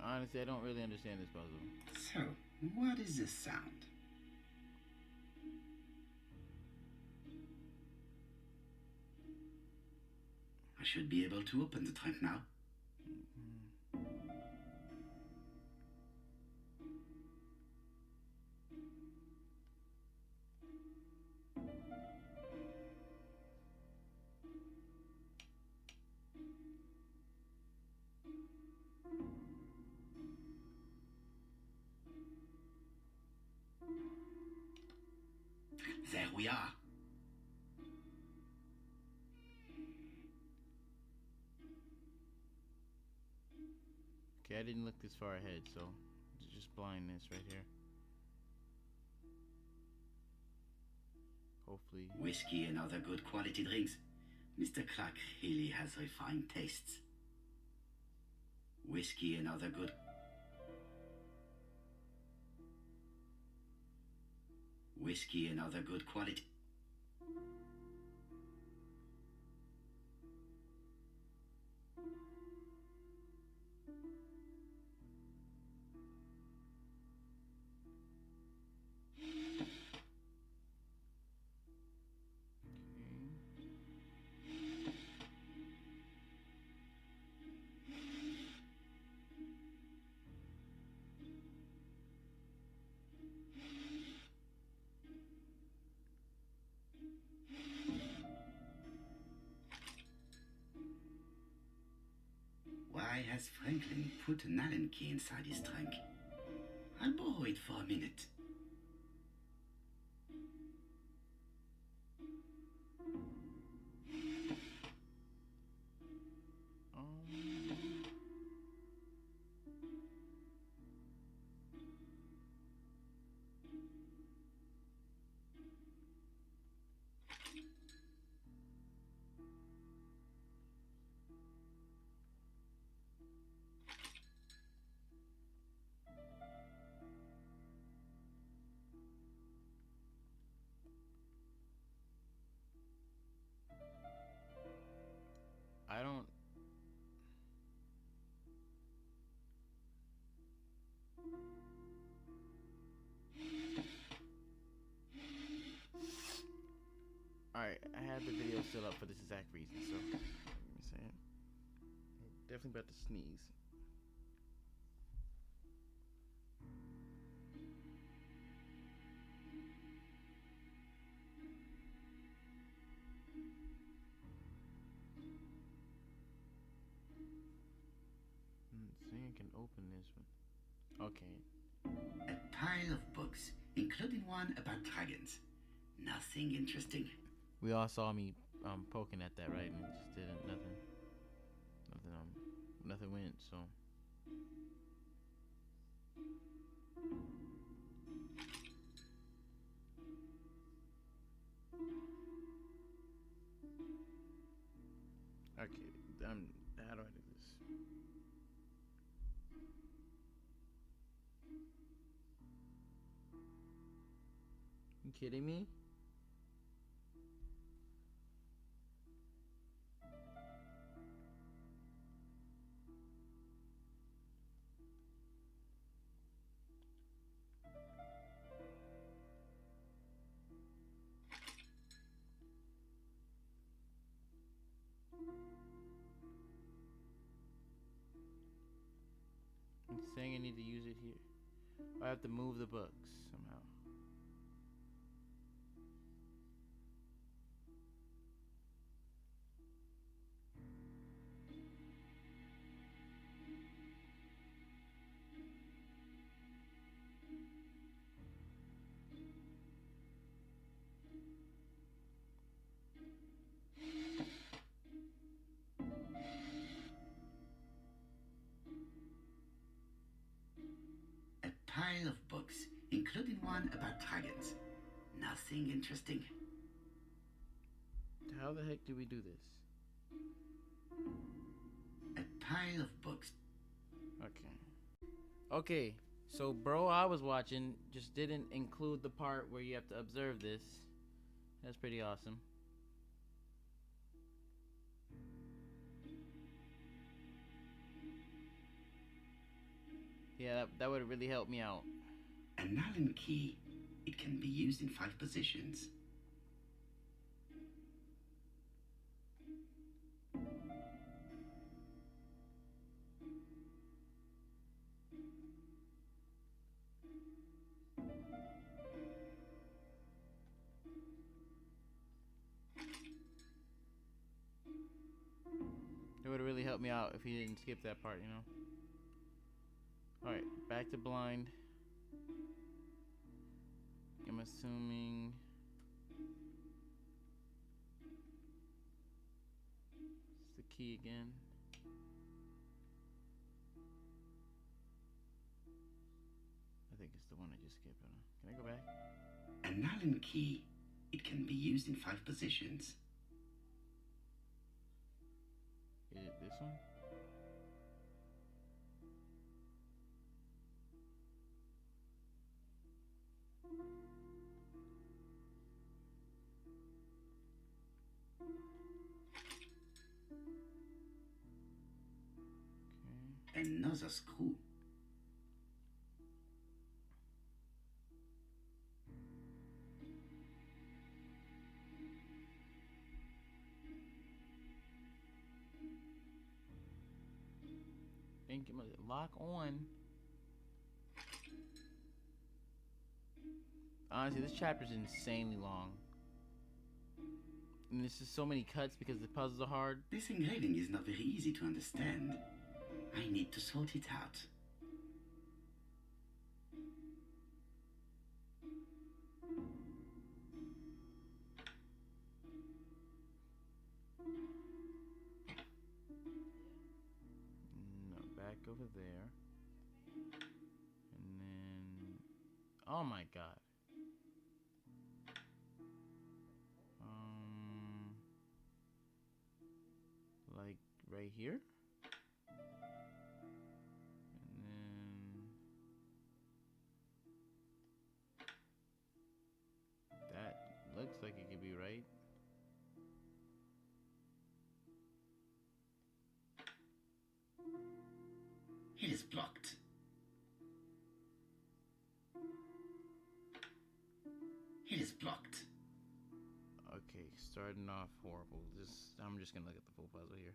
Honestly, I don't really understand this puzzle. So, what is this sound? I should be able to open the trunk now. There we are. Okay, I didn't look this far ahead, so it's just blindness right here. Hopefully. Whiskey and other good quality drinks. Mr. Clark really has refined tastes. Whiskey and other good... Whiskey and other good quality... Why has Franklin put an Allen key inside his trunk? I'll borrow it for a minute. separate video still up for this exact reason. So, you know what I'm saying? Definitely about to sneeze. See, I can open this one. Okay. A pile of books, including one about dragons. Nothing interesting. We all saw me poking at that, right? And it just didn't nothing went. So okay, how do I do this? You kidding me? It's saying I need to use it here. I have to move the books somehow. A pile of books, including one about dragons. Nothing interesting. How the heck do we do this? A pile of books. Okay, so bro I was watching just didn't include the part where you have to observe this. That's pretty awesome. Yeah, that would have really helped me out. An Allen key. It can be used in 5 positions. It would have really helped me out if he didn't skip that part, you know. Alright, back to blind. I'm assuming it's the key again. I think it's the one I just skipped. Can I go back? An Allen key. It can be used in 5 positions. Is it this one? Another screw. Think it must lock on. Honestly, this chapter's insanely long. And this is so many cuts because the puzzles are hard. This engraving is not very easy to understand. I need to sort it out. No, back over there. And then... Oh my god. Like right here? And then... That looks like it could be right. It is blocked. It is blocked. Okay, starting off horrible. I'm just gonna look at the full puzzle here.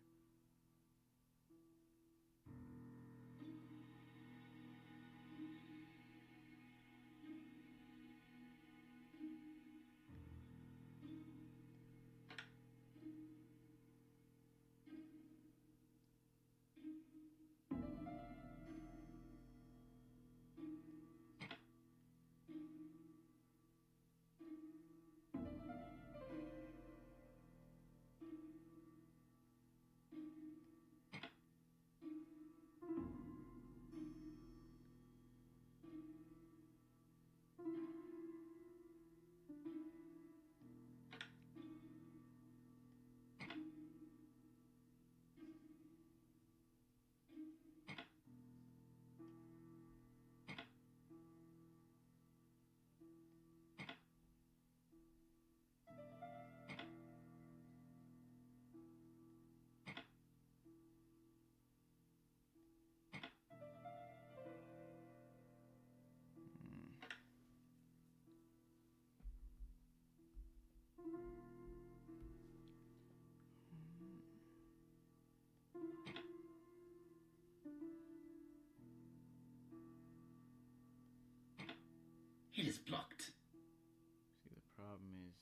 It is blocked. See, the problem is.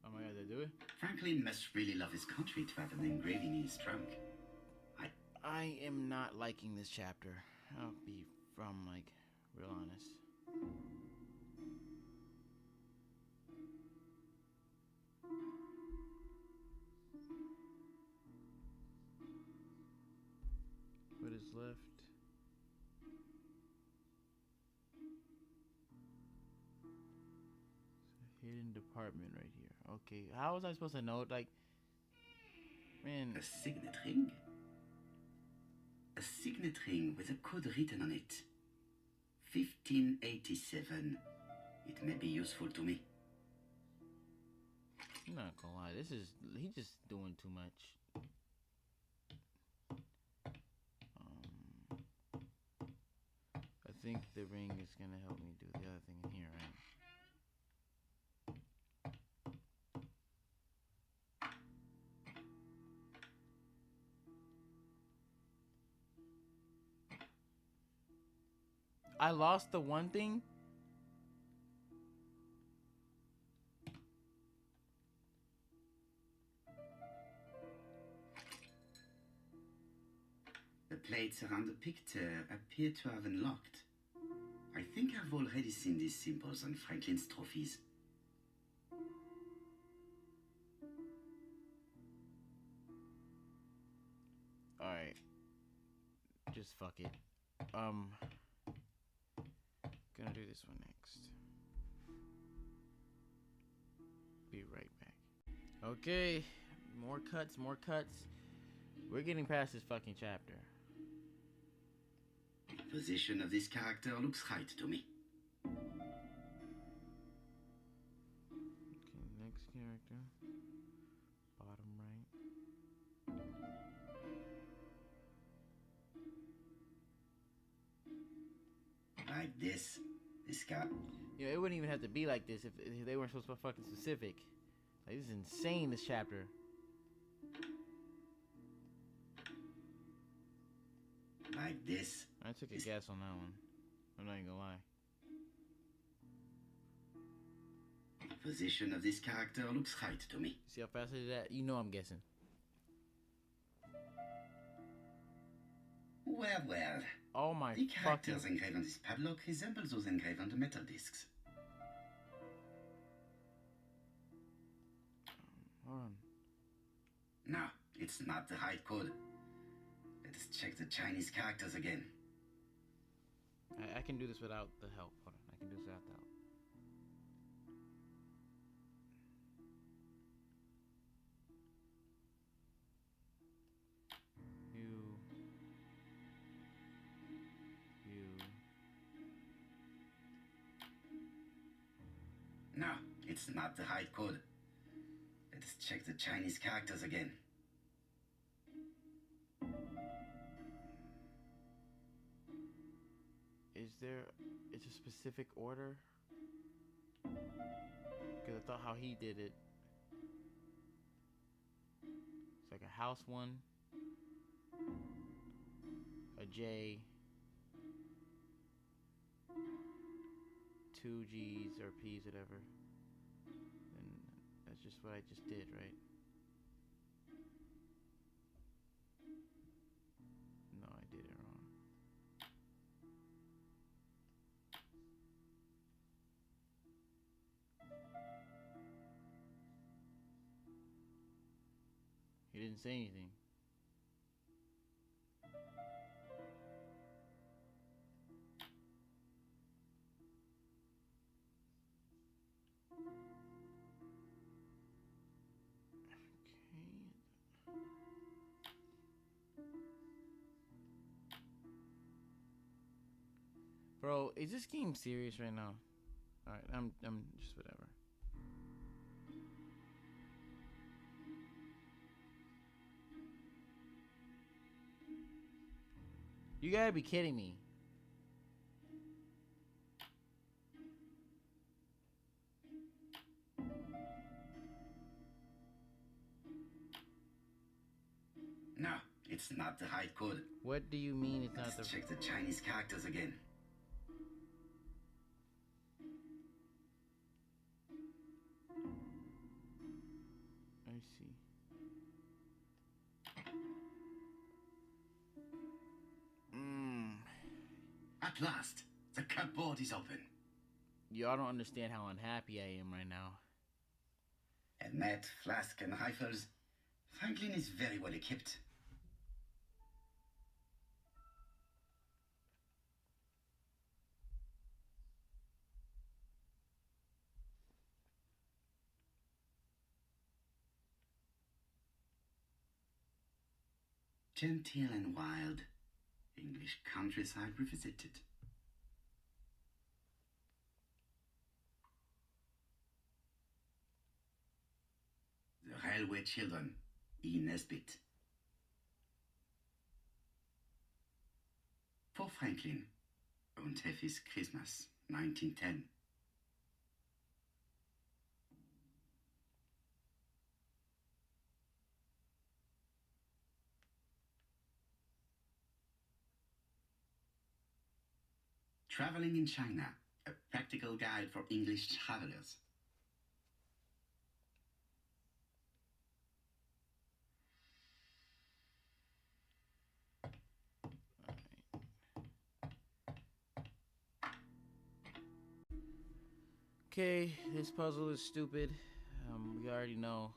Oh my god, did I do it? Franklin must really love his country to have an engraving in his trunk. I am not liking this chapter. I'll be real honest. What is left? It's a hidden department right here. Okay, how was I supposed to know? Man. A signet ring? A signet ring with a code written on it. 1587. It may be useful to me. I'm not gonna lie, he's just doing too much. I think the ring is gonna help me do the other thing in here, right? I lost the one thing. The plates around the picture appear to have unlocked. I think I've already seen these symbols on Franklin's trophies. Alright. Just fuck it. Gonna do this one next. Be right back. Okay. More cuts, more cuts. We're getting past this fucking chapter. The position of this character looks right to me. Okay, next character. Bottom right. Like this. This guy. Yeah, it wouldn't even have to be like this if they weren't supposed to be fucking specific. Like, this is insane, this chapter. Like this. I took a guess on that one. I'm not even gonna lie. The position of this character looks right to me. See how fast I did that? You know I'm guessing. Well, well. Oh my The fucking... characters engraved on this padlock resemble those engraved on the metal discs. Hold on. No, it's not the right code. Let us check the Chinese characters again. I can do this without the help. Hold on. I can do this without the help. it's not the right code. Let us check the Chinese characters again. Is there... It's a specific order? Because I thought how he did it. It's like a house one. A J. 2 G's or P's, whatever. And that's just what I just did, right? No, I did it wrong. He didn't say anything. Bro, is this game serious right now? Alright, I'm just whatever. You gotta be kidding me. No, it's not the right code. What do you mean it's not the... Let's check the Chinese characters again. I see. At last, the cupboard is open. Y'all don't understand how unhappy I am right now. A net, flask, and rifles. Franklin is very well equipped. Genteel and wild. English countryside revisited. The Railway Children, E. Nesbit. For Franklin, Und Effie's Christmas, 1910. Traveling in China, a practical guide for English travelers. Okay, this puzzle is stupid. We already know.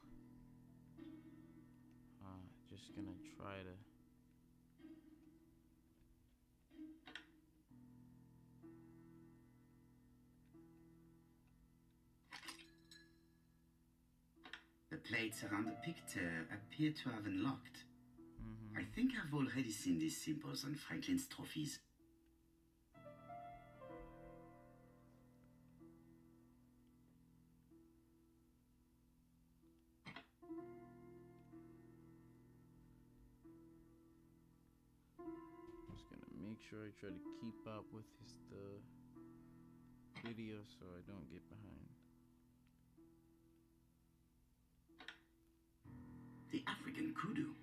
Just gonna try to... The plates around the picture appear to have unlocked. I think I've already seen these symbols on Franklin's trophies. Just gonna make sure I try to keep up with the video so I don't get behind. The African kudu.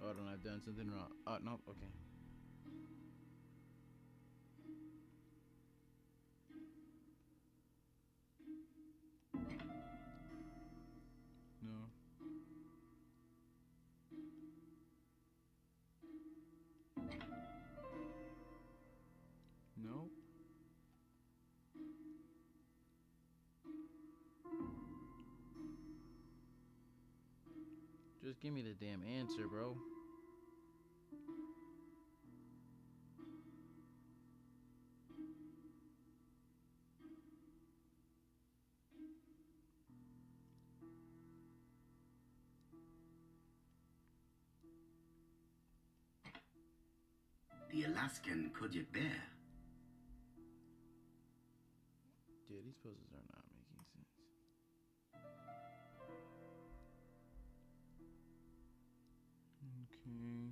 Hold on, I've done something wrong. Oh, no, okay. No. No. Just give me the damn answer, bro. The Alaskan Kodiak bear. puzzles are not making sense. Okay.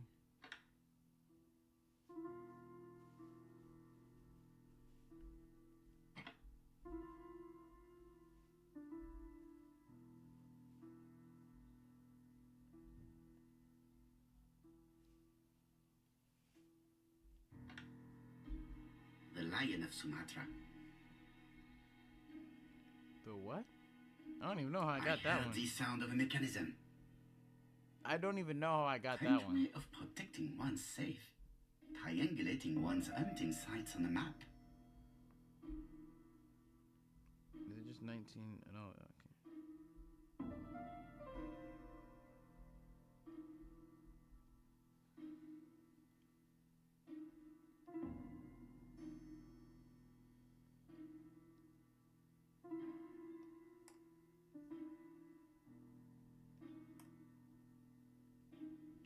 The Lion of Sumatra. The what? I don't even know how I got I that heard one. the sound of a mechanism. I don't even know how I got Strange that one. way of protecting one's safe. Triangulating one's hunting sites on a map. Is it just 19? No, okay.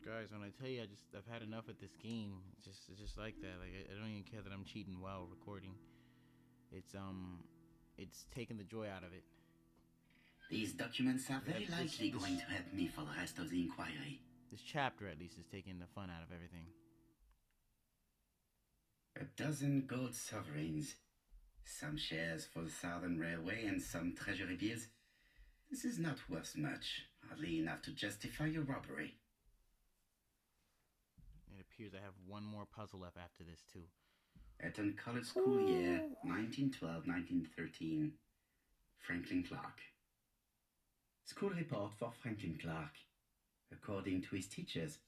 Guys, when I tell you I've had enough at this game. It's just like that. Like I don't even care that I'm cheating while recording. It's taking the joy out of it. These documents are very likely going to help me for the rest of the inquiry. This chapter at least is taking the fun out of everything. 12 gold sovereigns. Some shares for the Southern Railway and some treasury bills. This is not worth much. Hardly enough to justify your robbery. It appears I have one more puzzle left after this, too. Eton College School Year, 1912-1913. Franklin Clark. School report for Franklin Clark. According to his teachers,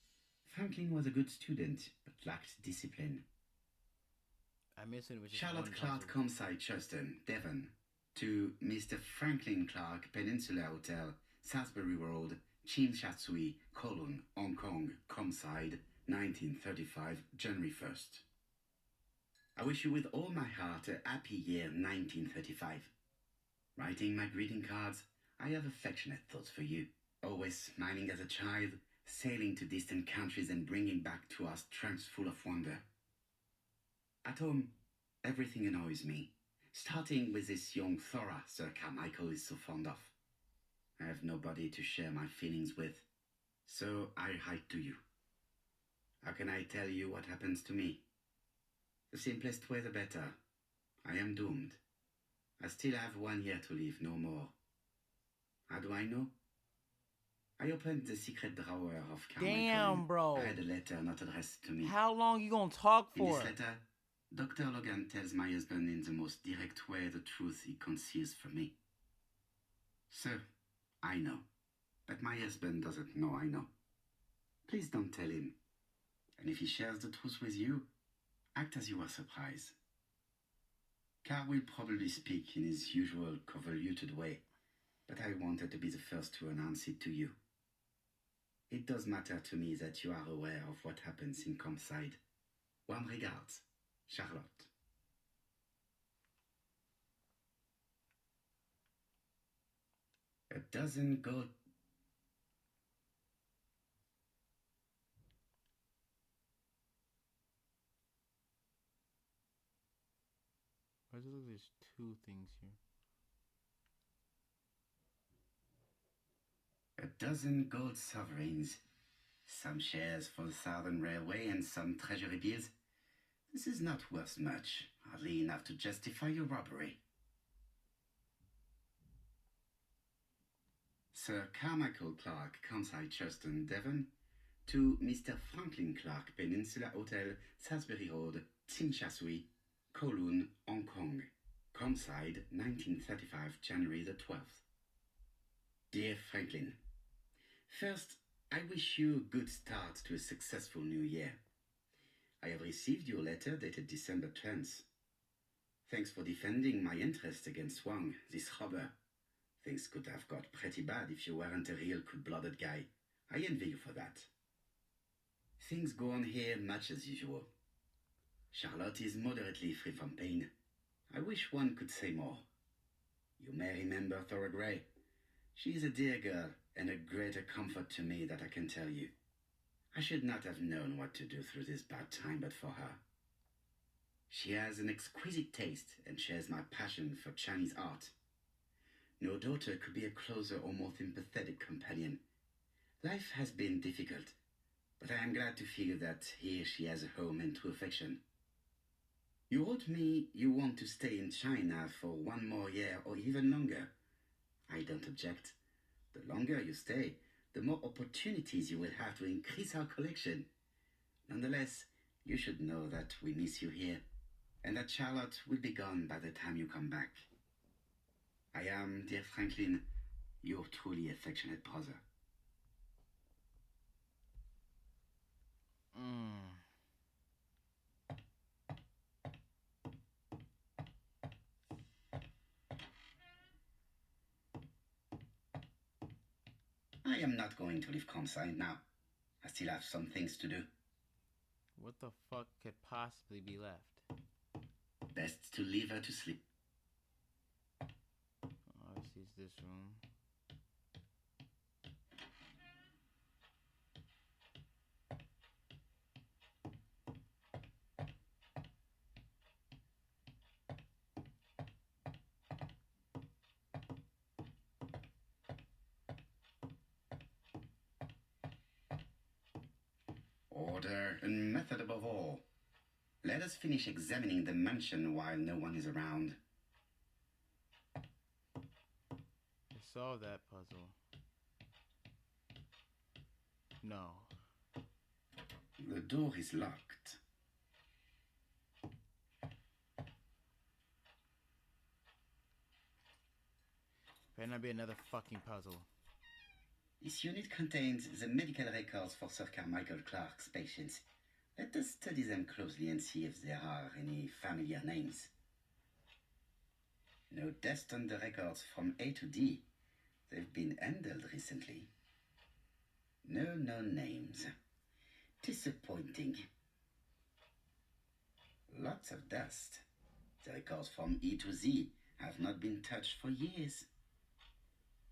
Franklin was a good student, but lacked discipline. I miss it. Which is Charlotte Clark, Comside, Churston, Devon. To Mr. Franklin Clark, Peninsula Hotel, Salisbury Road, Chinchasui, Kowloon, Hong Kong, Comside, 1935, January 1st. I wish you with all my heart a happy year 1935. Writing my greeting cards, I have affectionate thoughts for you. Always smiling as a child, sailing to distant countries and bringing back to us trunks full of wonder. At home, everything annoys me, starting with this young Thora Sir Carmichael is so fond of. I have nobody to share my feelings with, so I write to you. How can I tell you what happens to me? The simplest way the better. I am doomed. I still have 1 year to live, no more. How do I know? I opened the secret drawer of Carmichael. Damn, bro. I read a letter not addressed to me. How long you gonna talk In for? this letter, Dr. Logan tells my husband in the most direct way the truth he conceals from me. Sir, I know. But my husband doesn't know I know. Please don't tell him. And if he shares the truth with you, act as you are surprised. Carl will probably speak in his usual convoluted way, but I wanted to be the first to announce it to you. It does matter to me that you are aware of what happens in Compside. Warm regards, Charlotte. A dozen gold... Why does it look like there's two things here? A dozen gold sovereigns. Some shares for the Southern Railway and some treasury bills. This is not worth much, hardly enough to justify your robbery. Sir Carmichael Clark, Comside, Churston, Devon. To Mr. Franklin Clark, Peninsula Hotel, Salisbury Road, Chinchasui, Kowloon, Hong Kong. Comside, 1935, January the 12th. Dear Franklin, first, I wish you a good start to a successful new year. I have received your letter dated December 10th. Thanks for defending my interest against Wang, this robber. Things could have got pretty bad if you weren't a real cold-blooded guy. I envy you for that. Things go on here much as usual. Charlotte is moderately free from pain. I wish one could say more. You may remember Thora Gray. She is a dear girl and a greater comfort to me that I can tell you. I should not have known what to do through this bad time but for her. She has an exquisite taste and shares my passion for Chinese art. No daughter could be a closer or more sympathetic companion. Life has been difficult, but I am glad to feel that here she has a home and true affection. You wrote me you want to stay in China for 1 more year or even longer. I don't object. The longer you stay, the more opportunities you will have to increase our collection. Nonetheless, you should know that we miss you here, and that Charlotte will be gone by the time you come back. I am, dear Franklin, your truly affectionate brother. I am not going to leave Kansai now. I still have some things to do. What the fuck could possibly be left? Best to leave her to sleep. Obviously, it's this room. Order and method above all. Let us finish examining the mansion while no one is around. Solve that puzzle. No. The door is locked. Better not be another fucking puzzle. This unit contains the medical records for Sir Carmichael Clark's patients. Let us study them closely and see if there are any familiar names. No deaths on the records from A to D. They've been handled recently. No known names. Disappointing. Lots of dust. The records from E to Z have not been touched for years.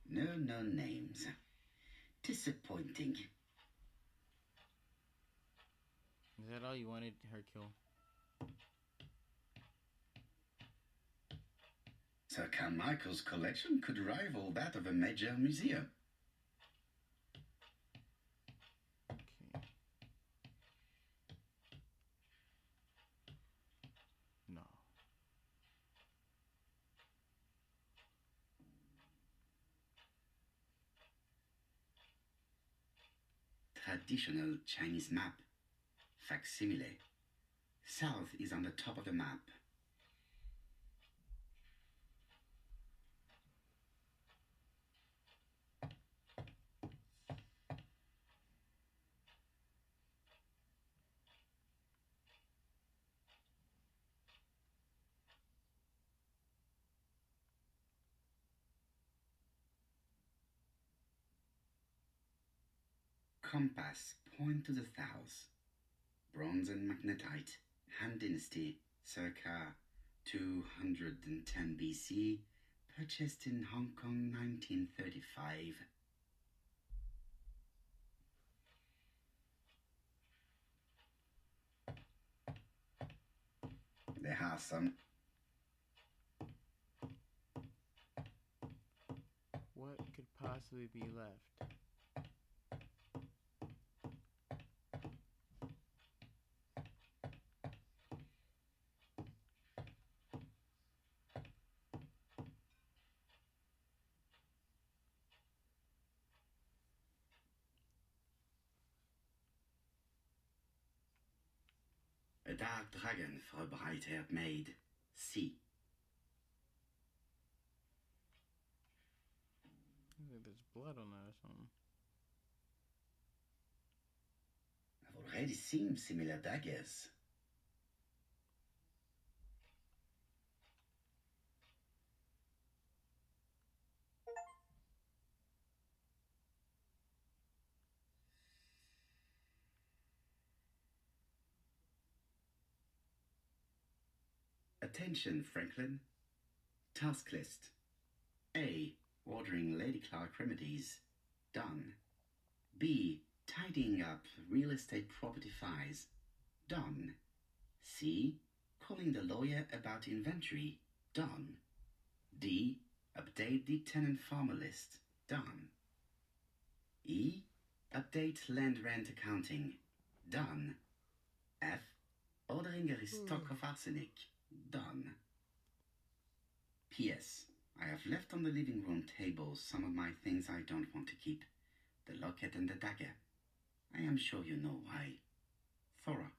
No known names. Disappointing. Is that all you wanted, Hercule? Sir Carmichael's collection could rival that of a major museum. Okay. No. Traditional Chinese map. Facsimile. South is on the top of the map. Compass point to the south. Bronze and magnetite, Han Dynasty, circa 210 BC, purchased in Hong Kong 1935. There are some. What could possibly be left? A dark dragon for a bright-haired maid. C. There's blood on that or something. I've already seen similar daggers. Attention, Franklin. Task list. A. Ordering Lady Clark remedies. Done. B. Tidying up real estate property files. Done. C. calling the lawyer about inventory. Done. D. Update the tenant farmer list. Done. E. Update land rent accounting. Done. F. Ordering a restock of arsenic. Done. P.S. I have left on the living room table some of my things I don't want to keep. The locket and the dagger. I am sure you know why. Thora.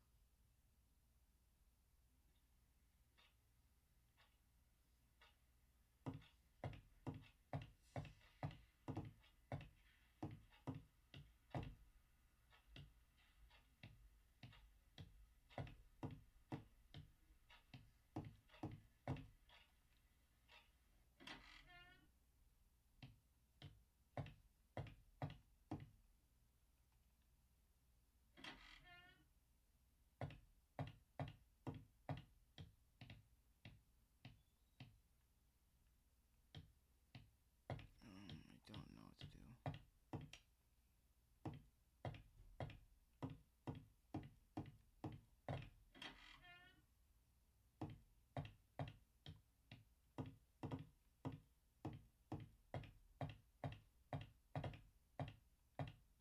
I don't know what to do.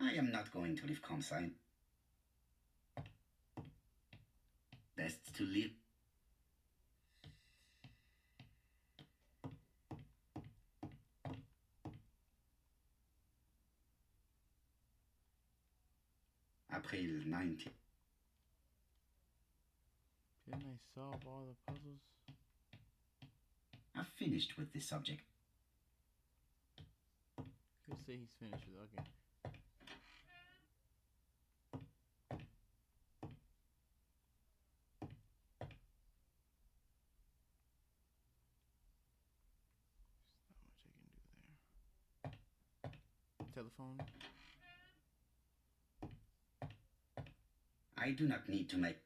I am not going to leave Comsine. Best to leave. April 19. Didn't I solve all the puzzles? I've finished with this subject. He'll say he's finished with it. Okay. Telephone. I do not need to make.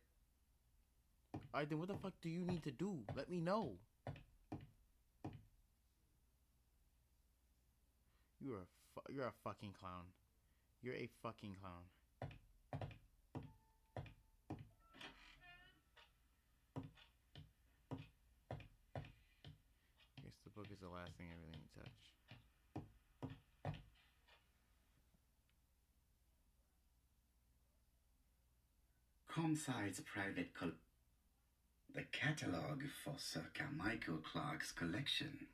Alright, then what the fuck do you need to do? Let me know. You're a fucking clown. You're a fucking clown. Guess the book is the last thing I really need to touch. Comside's private the catalogue for Sir Carmichael Clark's collection.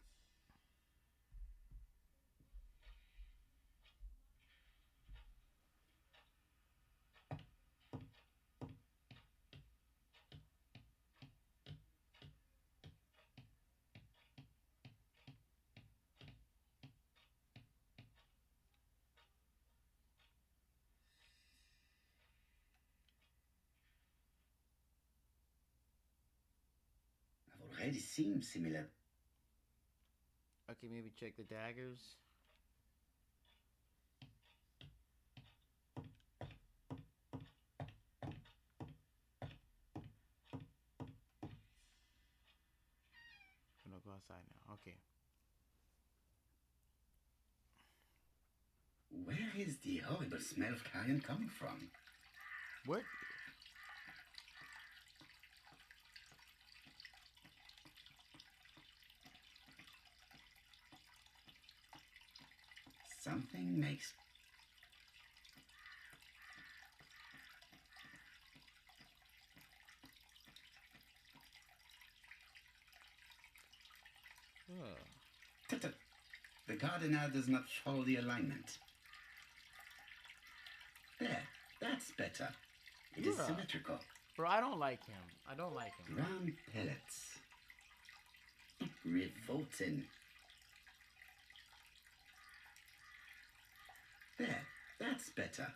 Already seem similar. Okay, maybe check the daggers. I'm gonna go outside now. Okay. Where is the horrible smell of carrion coming from? What? Something makes. Tut-tut. The gardener does not follow the alignment. There, that's better. It is symmetrical. Bro, I don't like him. I don't like him. Round pellets. Revolting. There, that's better.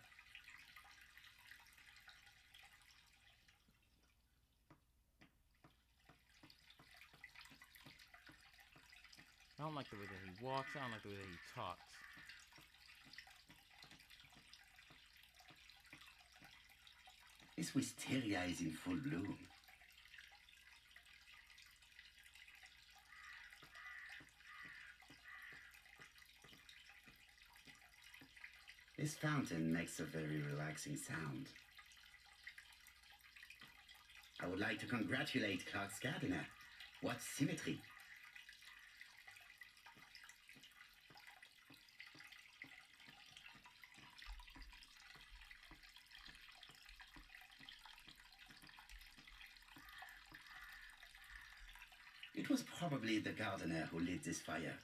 I don't like the way that he walks. I don't like the way that he talks. This wisteria is in full bloom. This fountain makes a very relaxing sound. I would like to congratulate Clark's gardener. What symmetry. It was probably the gardener who lit this fire.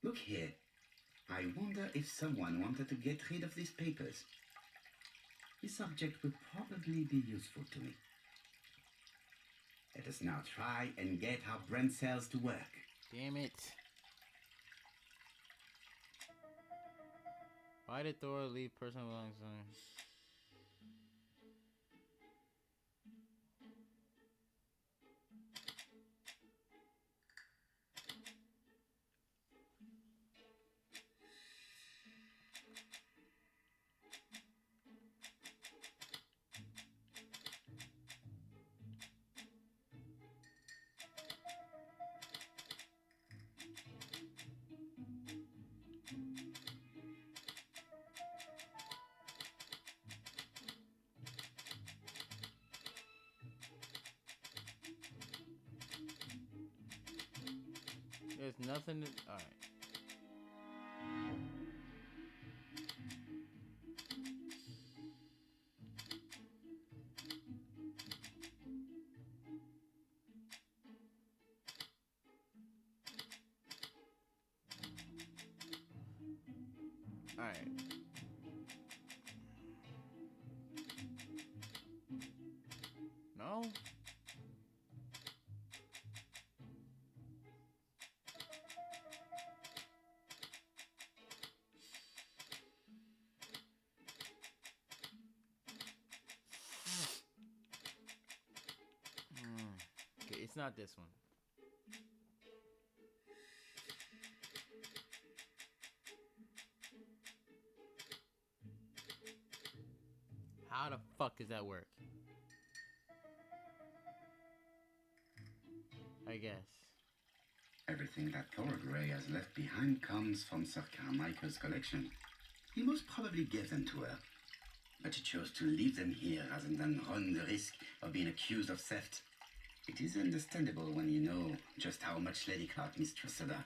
Look here. I wonder if someone wanted to get rid of these papers. This object will probably be useful to me. Let us now try and get our brain cells to work. Damn it. Why did Thor leave personal belongings on? There's nothing to... Alright. Alright. No? Okay, it's not this one. How the fuck does that work? I guess. Everything that Thor Grey has left behind comes from Sir Carmichael's collection. He most probably gave them to her, but he chose to leave them here rather than run the risk of being accused of theft. It is understandable when you know just how much Lady Clark mistrusted her.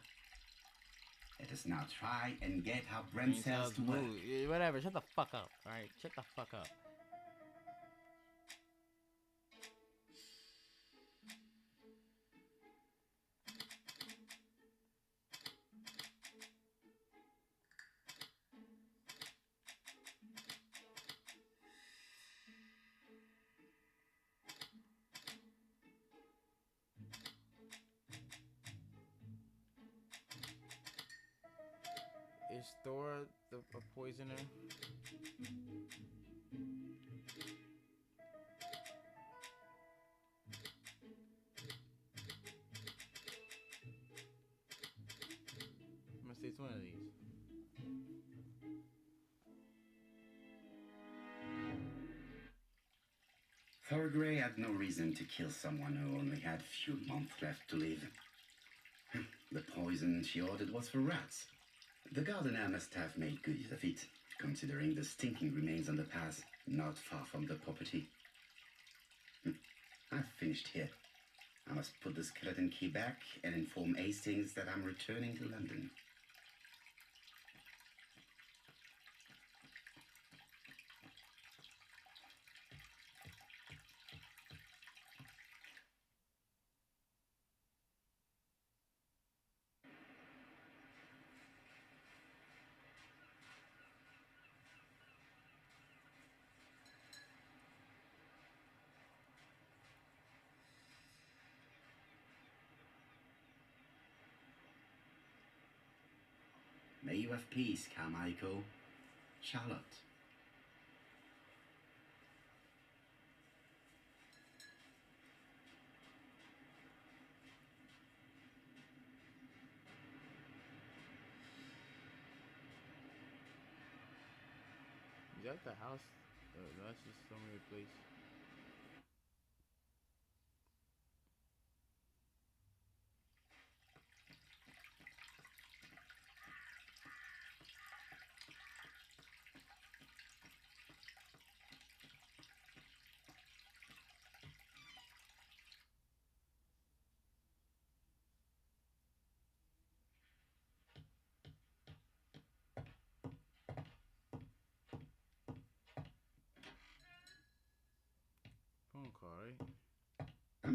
Let us now try and get our brain cells to work. Whatever, shut the fuck up, alright? Shut the fuck up. Is Thor a poisoner? I must say it's one of these. Thor Grey had no reason to kill someone who only had few months left to live. The poison she ordered was for rats. The gardener must have made good use of it, considering the stinking remains on the path, not far from the property. I've finished here. I must put the skeleton key back and inform Hastings that I'm returning to London. May you have peace, Carmichael. Charlotte. Is that the house? No, that's just some weird place.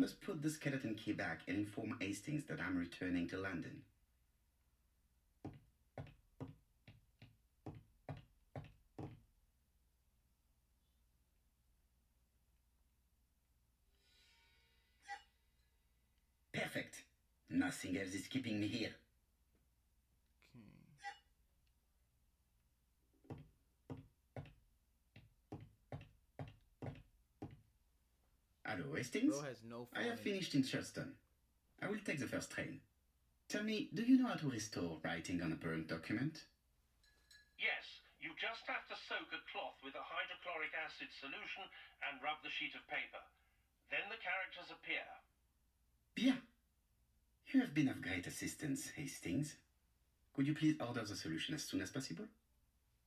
must put the skeleton key back and inform Hastings that I'm returning to London. Perfect. Nothing else is keeping me here. Hello, Hastings? Bro has no I have phone. finished in Churston. I will take the first train. Tell me, do you know how to restore writing on a burnt document? Yes, you just have to soak a cloth with a hydrochloric acid solution and rub the sheet of paper. Then the characters appear. Bien. You have been of great assistance, Hastings. Could you please order the solution as soon as possible?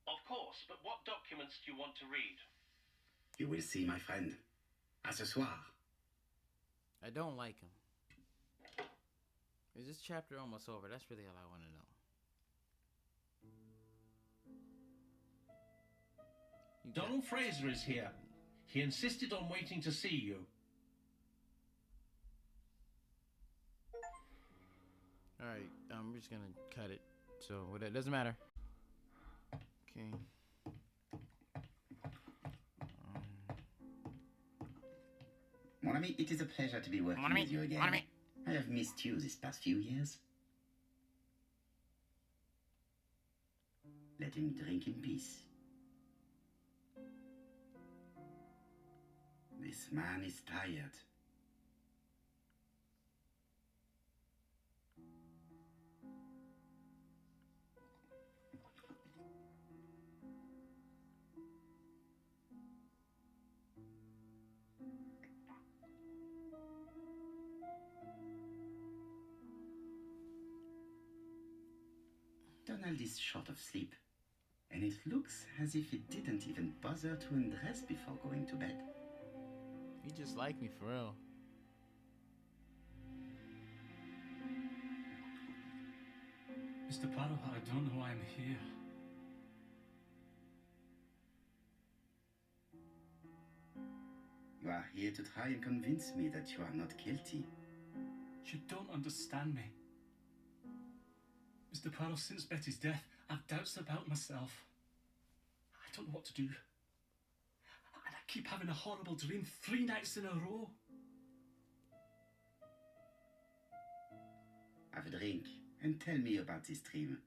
Of course, but what documents do you want to read? You will see, my friend. À ce soir. I don't like him. Is this chapter almost over? That's really all I want to know. Donald Fraser is here. He insisted on waiting to see you. Alright, we're just gonna cut it. So, it doesn't matter. Okay. Mon ami, it is a pleasure to be working with you again. I have missed you these past few years. Let him drink in peace. This man is tired. Donald is short of sleep, and it looks as if he didn't even bother to undress before going to bed. He just like me for real. Mr. Poirot, I don't know why I'm here. You are here to try and convince me that you are not guilty. You don't understand me. Mr. Poirot, since Betty's death, I've doubts about myself. I don't know what to do. And I keep having a horrible dream 3 nights in a row. Have a drink and tell me about this dream.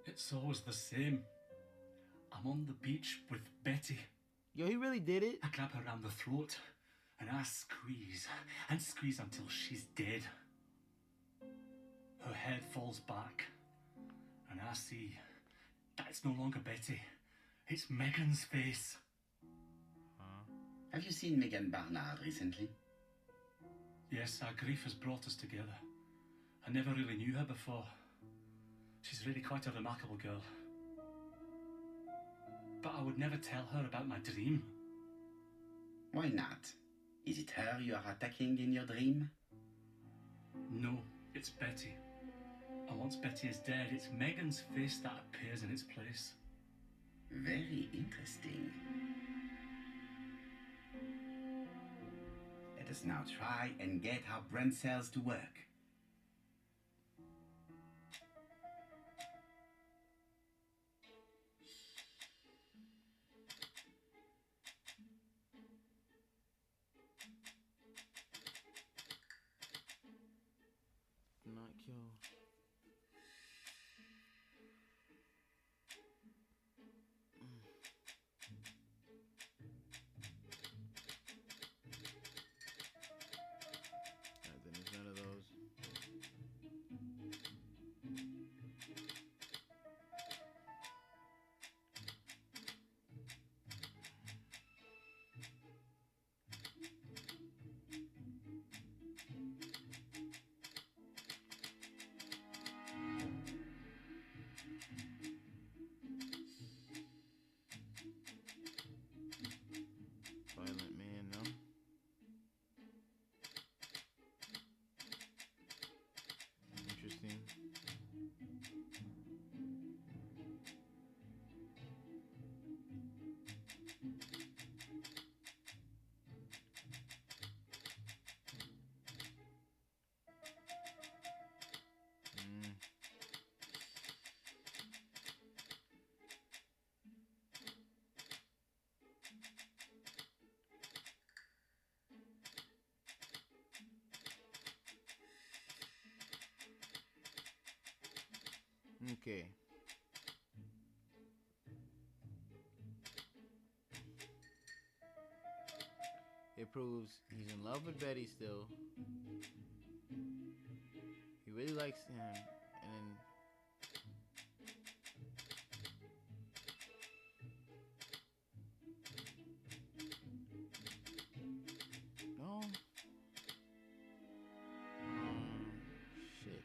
It's always the same. I'm on the beach with Betty. Yo, he really did it? I grab her around the throat and I squeeze and squeeze until she's dead. Her head falls back and I see that it's no longer Betty. It's Megan's face. Have you seen Megan Barnard recently? Yes, our grief has brought us together. I never really knew her before. She's really quite a remarkable girl. But I would never tell her about my dream. Why not? Is it her you are attacking in your dream? No, it's Betty. And once Betty is dead, it's Megan's face that appears in its place. Very interesting. Let us now try and get our brain cells to work. Not kill. Then there's none of those. Okay. It proves he's in love with Betty still. He really likes him, and no. Shit.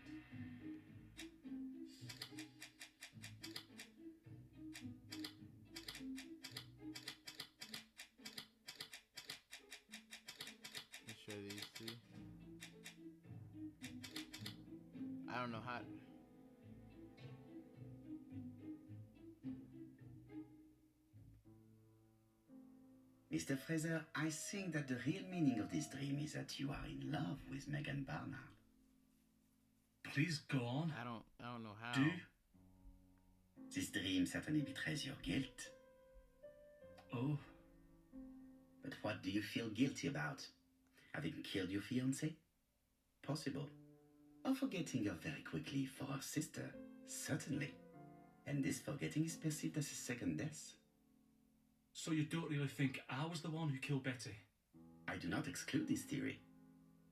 Let's show these two. I don't know how. Mr. Fraser, I think that the real meaning of this dream is that you are in love with Megan Barnard. Please go on. I don't know how. Do? This dream certainly betrays your guilt. Oh. But what do you feel guilty about? Having killed your fiancé? Possible. Or forgetting her very quickly for her sister? Certainly. And this forgetting is perceived as a second death. So you don't really think I was the one who killed Betty? I do not exclude this theory.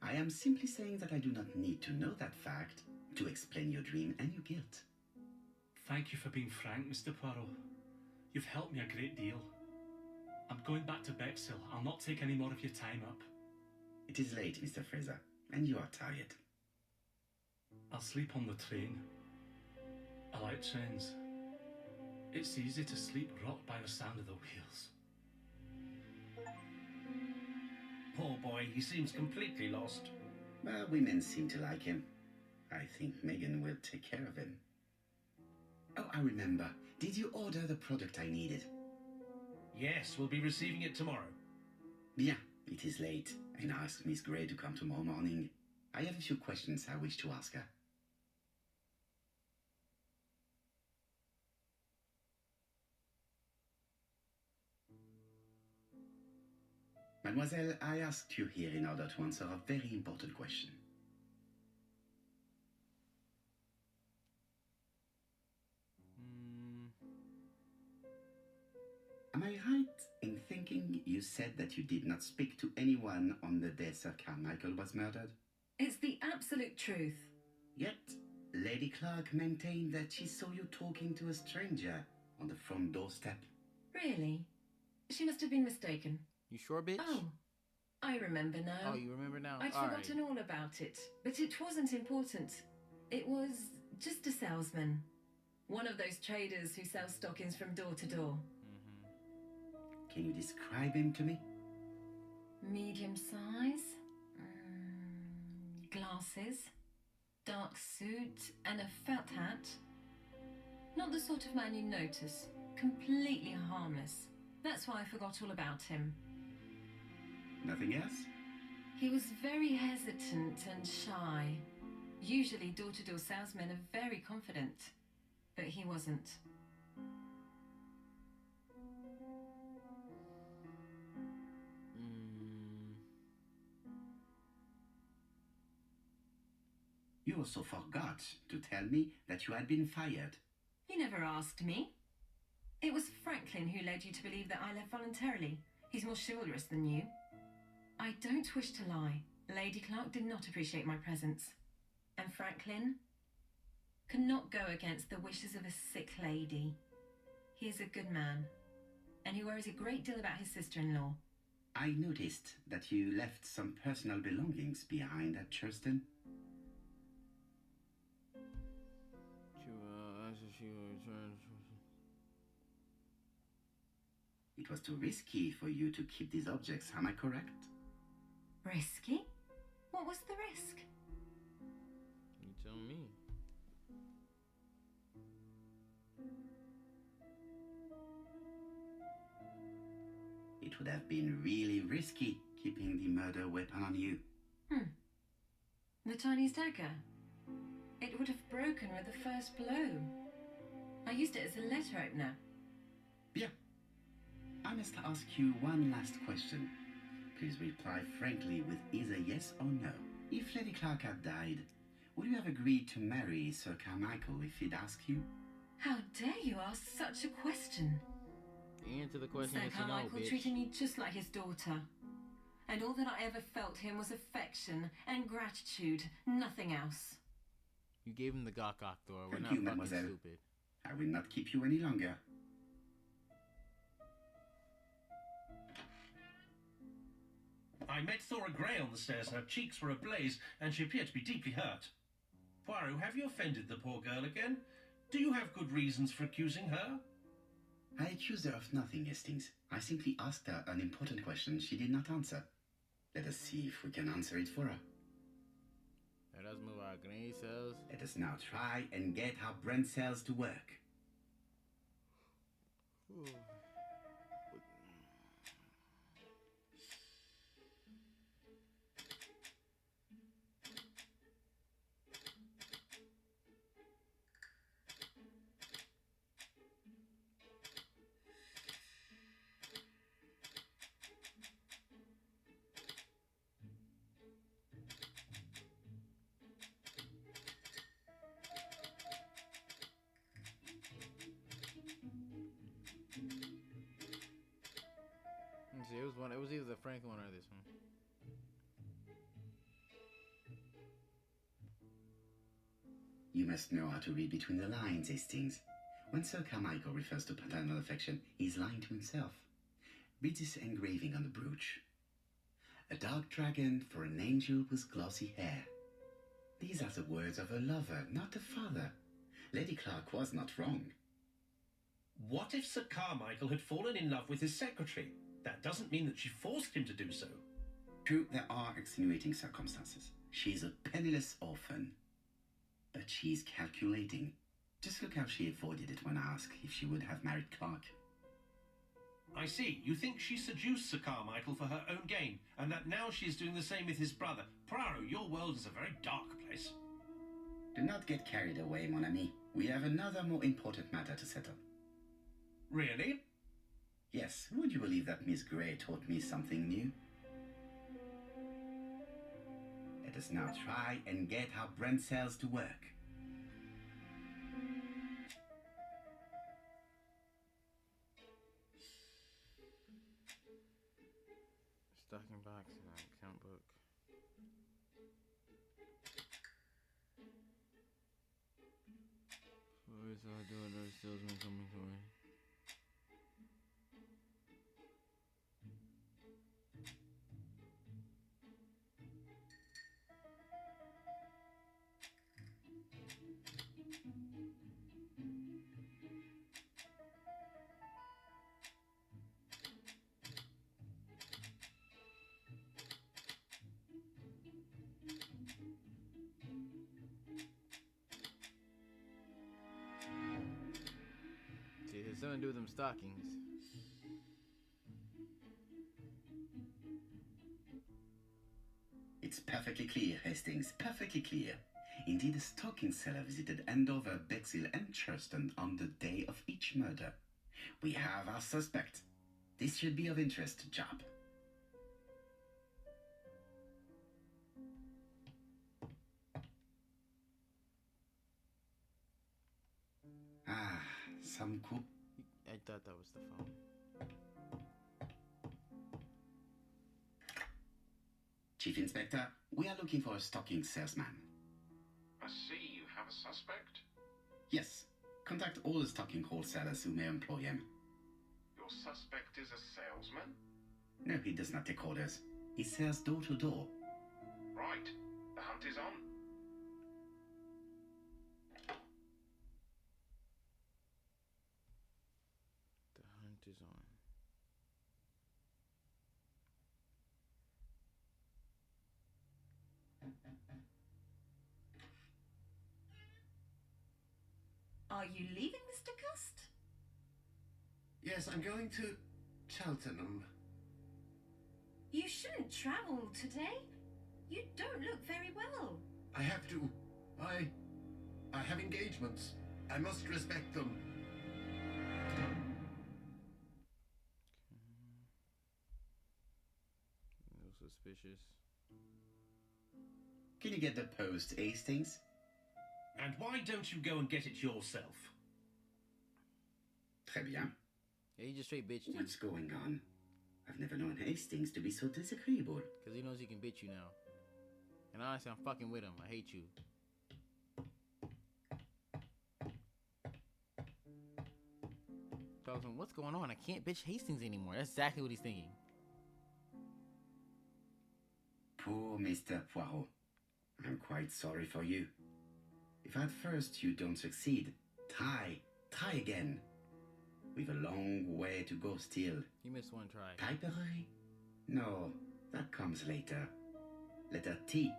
I am simply saying that I do not need to know that fact to explain your dream and your guilt. Thank you for being frank, Mr. Poirot. You've helped me a great deal. I'm going back to Bexhill. I'll not take any more of your time up. It is late, Mr. Fraser, and you are tired. I'll sleep on the train. I like trains. It's easy to sleep rocked by the sound of the wheels. Poor boy, he seems completely lost. Well, women seem to like him. I think Megan will take care of him. Oh, I remember. Did you order the product I needed? Yes, we'll be receiving it tomorrow. Bien, it is late, and I asked Miss Gray to come tomorrow morning. I have a few questions I wish to ask her. Mademoiselle, I asked you here in order to answer a very important question. Am I right in thinking you said that you did not speak to anyone on the day Sir Carmichael was murdered? It's the absolute truth. Yet, Lady Clark maintained that she saw you talking to a stranger on the front doorstep. Really? She must have been mistaken. You sure, bitch? Oh, I remember now. Oh, you remember now? I'd forgotten all about it, but it wasn't important. It was just a salesman. One of those traders who sell stockings from door to door. Can you describe him to me? Medium size, glasses, dark suit, and a felt hat. Not the sort of man you notice. Completely harmless. That's why I forgot all about him. Nothing else? He was very hesitant and shy. Usually door-to-door salesmen are very confident, but he wasn't. You also forgot to tell me that you had been fired. You never asked me. It was Franklin who led you to believe that I left voluntarily. He's more chivalrous than you. I don't wish to lie. Lady Clark did not appreciate my presence. And Franklin cannot go against the wishes of a sick lady. He is a good man, and he worries a great deal about his sister-in-law. I noticed that you left some personal belongings behind at Churston. It was too risky for you to keep these objects, am I correct? Risky? What was the risk? You tell me. It would have been really risky keeping the murder weapon on you. The Chinese dagger. It would have broken with the first blow. I used it as a letter opener. Bien. I must ask you one last question. Please reply frankly with either yes or no. If Lady Clark had died, would you have agreed to marry Sir Carmichael if he'd asked you? How dare you ask such a question? The answer to the question Sir is no, Carmichael bitch. treated me just like his daughter. And all that I ever felt him was affection and gratitude, nothing else. You gave him the gawk Thor. We're Thank not you, fucking mademoiselle. stupid. I will not keep you any longer. I met Thora Grey on the stairs. Her cheeks were ablaze, and she appeared to be deeply hurt. Poirot, have you offended the poor girl again? Do you have good reasons for accusing her? I accuse her of nothing, Hastings. I simply asked her an important question she did not answer. Let us see if we can answer it for her. Let us move our brain cells. Let us now try and get our brain cells to work. See, it was either the Franklin one or this one. You must know how to read between the lines, Hastings. When Sir Carmichael refers to paternal affection, he's lying to himself. Read this engraving on the brooch. A dark dragon for an angel with glossy hair. These are the words of a lover, not a father. Lady Clark was not wrong. What if Sir Carmichael had fallen in love with his secretary? That doesn't mean that she forced him to do so. True, there are extenuating circumstances. She's a penniless orphan. But she's calculating. Just look how she avoided it when asked if she would have married Clark. I see. You think she seduced Sir Carmichael for her own gain, and that now she is doing the same with his brother. Poirot, your world is a very dark place. Do not get carried away, mon ami. We have another more important matter to settle. Really? Yes, would you believe that Miss Grey taught me something new? Let us now try and get our brain cells to work. Stocking box and account book. What is all doing? Our salesman coming for me. See, there's something to do with them stockings. It's perfectly clear, Hastings, perfectly clear. Indeed, a stocking seller visited Andover, Bexhill and Churston on the day of each murder. We have our suspect. This should be of interest, Job. Ah, some coup. I thought that was the phone. Chief Inspector, we are looking for a stocking salesman. I see you have a suspect. Yes, contact all the stocking wholesalers who may employ him. Your suspect is a salesman? No, he does not take orders. He sells door to door. Right. The hunt is on. The hunt is on. Are you leaving, Mr. Cust? Yes, I'm going to Cheltenham. You shouldn't travel today. You don't look very well. I have to. I have engagements. I must respect them. No suspicious. Can you get the post, Hastings? And why don't you go and get it yourself? Très bien. Yeah, he just straight bitched you. What's going on? I've never known Hastings to be so disagreeable. Because he knows he can bitch you now. And honestly, I'm fucking with him. I hate you. Tells him, what's going on? I can't bitch Hastings anymore. That's exactly what he's thinking. Poor Mr. Poirot. I'm quite sorry for you. If at first you don't succeed, try again. We've a long way to go still. You missed one try. Typery? No, that comes later. Letter T.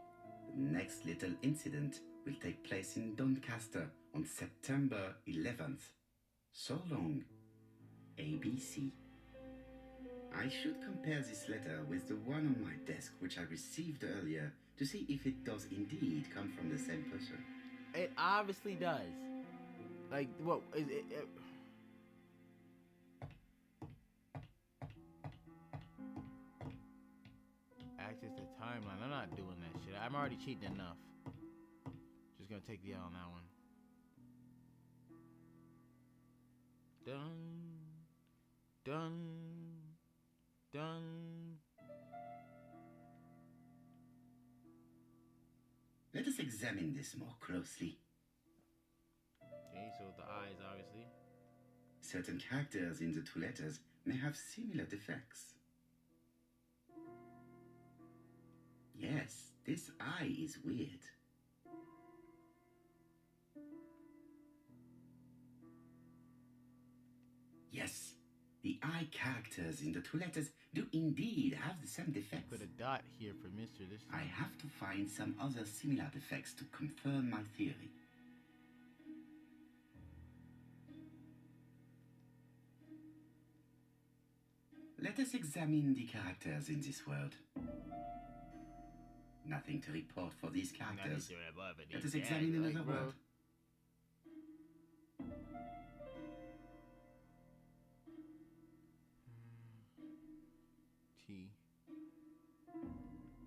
The next little incident will take place in Doncaster on September 11th. So long. ABC. I should compare this letter with the one on my desk which I received earlier to see if it does indeed come from the same person. It obviously does. Like, what? Access the timeline. I'm not doing that shit. I'm already cheating enough. Just gonna take the L on that one. Done. Let us examine this more closely. Okay, so the eyes, obviously. Certain characters in the two letters may have similar defects. Yes, this I is weird. Yes, the I characters in the two letters do indeed have the same defects. Put a dot here for Mr. this time. I have to find some other similar defects to confirm my theory. Let us examine the characters in this world. Nothing to report for these characters. Let us examine another world. T.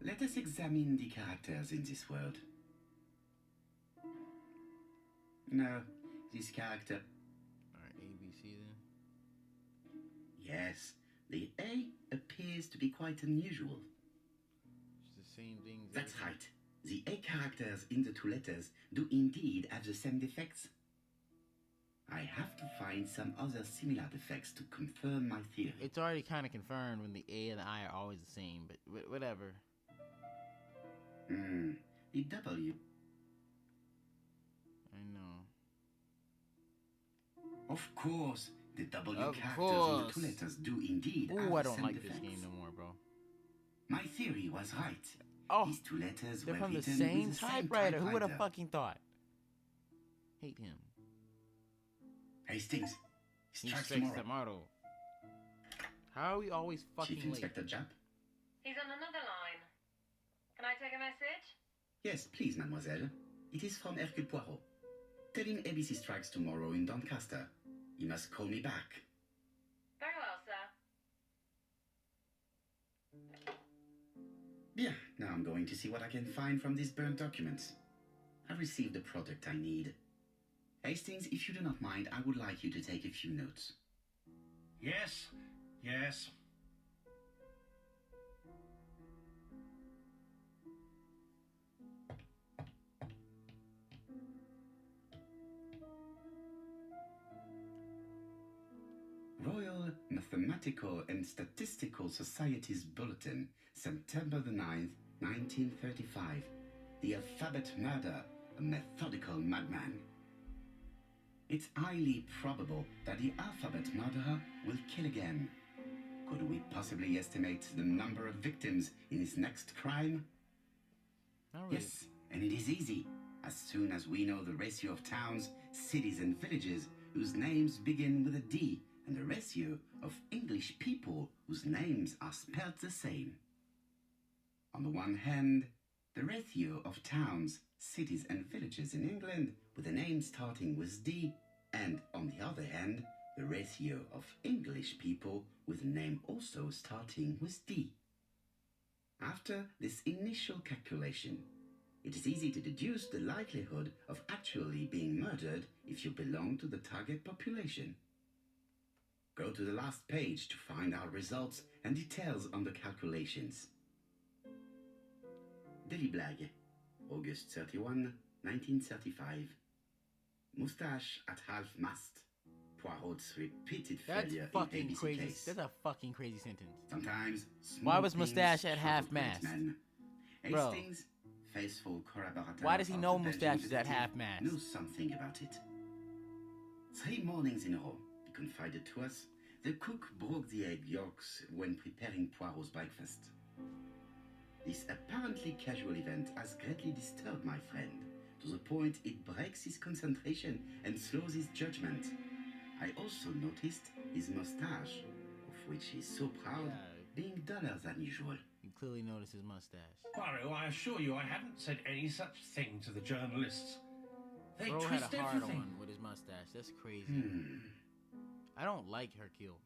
Let us examine the characters in this world. No, this character. Alright, A, B, C then. Yes, the A appears to be quite unusual. It's the same thing. That's right. The A characters in the two letters do indeed have the same defects. I have to find some other similar defects to confirm my theory. It's already kind of confirmed when the A and the I are always the same, but whatever. The W. I know. Of course, the W Of characters course. in the two letters do indeed have Ooh, I the don't same like defects. this game no more, bro. My theory was right. Oh, These two letters they're were from the written same with the typewriter. Who would have typewriter. fucking thought? Hate him. Hastings, He strikes strikes tomorrow. tomorrow. How are we always fucking Chief late? Inspector Japp? He's on another line. Can I take a message? Yes, please, mademoiselle. It is from Hercule Poirot. Tell him ABC strikes tomorrow in Doncaster. He must call me back. Very well, sir. Bien, now I'm going to see what I can find from these burnt documents. I received the product I need. Hastings, if you do not mind, I would like you to take a few notes. Yes. Royal Mathematical and Statistical Society's Bulletin, September the 9th, 1935. The Alphabet Murder, a methodical madman. It's highly probable that the alphabet murderer will kill again. Could we possibly estimate the number of victims in his next crime? Not really. Yes, and it is easy. As soon as we know the ratio of towns, cities, and villages whose names begin with a D, and the ratio of English people whose names are spelled the same. On the one hand, the ratio of towns, cities, and villages in England with a name starting with D, and on the other hand, the ratio of English people with a name also starting with D. After this initial calculation, it is easy to deduce the likelihood of actually being murdered if you belong to the target population. Go to the last page to find our results and details on the calculations. Daily Blag, August 31, 1935. Moustache at half-mast. Poirot's repeated That's failure fucking in ABC crazy. case. That's a fucking crazy sentence. Sometimes Why was small Moustache things at show half-mast? great men. Bro. Hastings, faithful collaborator Why does he of know the Belgian Moustache is at detective, half-mast? knows something about it. 3 mornings in a row, he confided to us, the cook broke the egg yolks when preparing Poirot's breakfast. This apparently casual event has greatly disturbed my friend, to the point it breaks his concentration and slows his judgment. I also noticed his mustache, of which he's so proud, being duller than usual. You clearly notice his mustache. Poirot, I assure you I haven't said any such thing to the journalists. They Bro had twist a hard everything. on with his mustache. That's crazy. I don't like Hercule.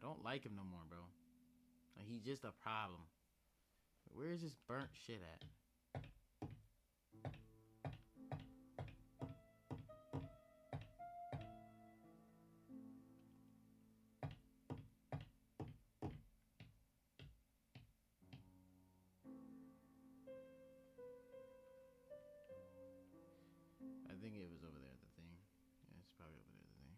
I don't like him no more, bro. Like, he's just a problem. Where is this burnt shit at? I think it was over there, the thing. Yeah, it's probably over there, the thing.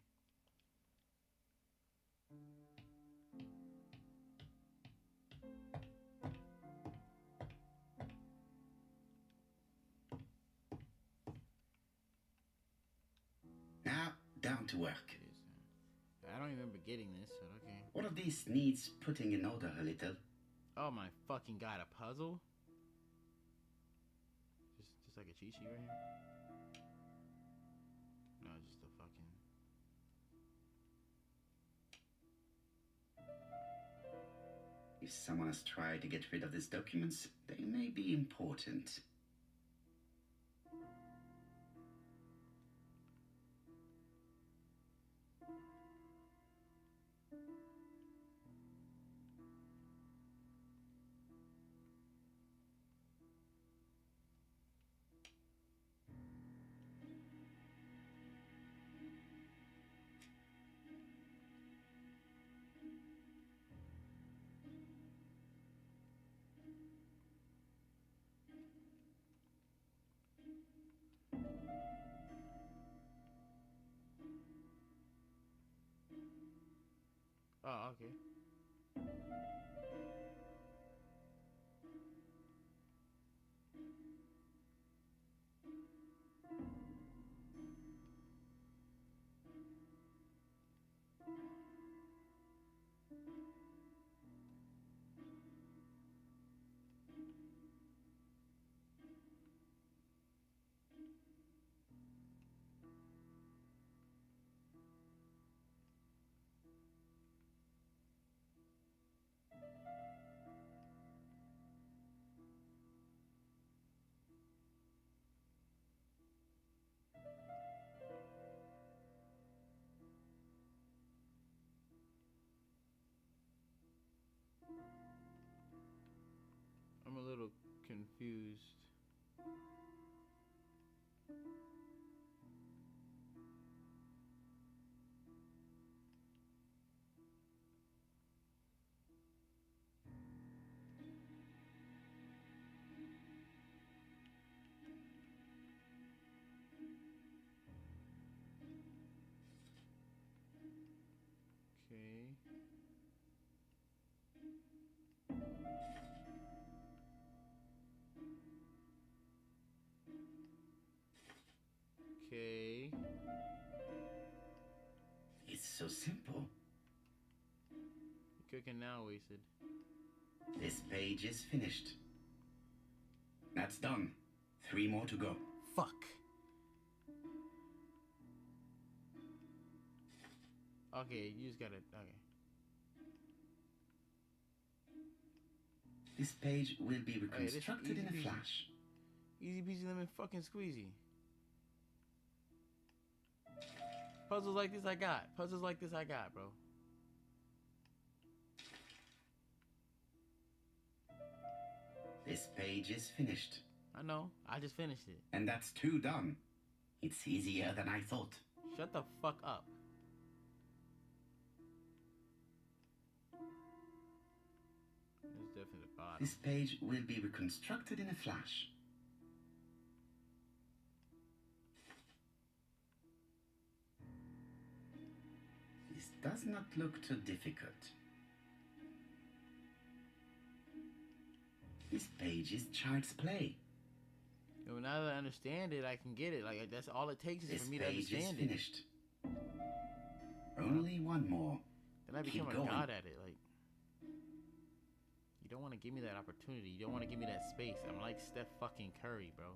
Now, down to work. It is, I don't remember getting this, but okay. All of this needs putting in order a little. Oh my fucking god, a puzzle? Just like a cheat sheet right here? No, just a fucking... If someone has tried to get rid of these documents, they may be important. Oh, okay. I'm a little confused. Okay. Okay. It's so simple. Cooking now, wasted. This page is finished. That's done. 3 more to go. Fuck. Okay, you just gotta. Okay. This page will be this is reconstructed in a easy peasy. flash. Easy peasy lemon fucking squeezy. Puzzles like this I got. Puzzles like this I got, bro. This page is finished. I know. I just finished it. And that's 2 done. It's easier than I thought. Shut the fuck up. There's definitely the bottom. This page will be reconstructed in a flash. This does not look too difficult. This page is child's play. Yo, now that I understand it, I can get it. Like, that's all it takes is This for me to page is understand it. finished. Only one more. Then I Keep become a going. god at it. Like, you don't want to give me that opportunity. You don't want to give me that space. I'm like Steph fucking Curry, bro.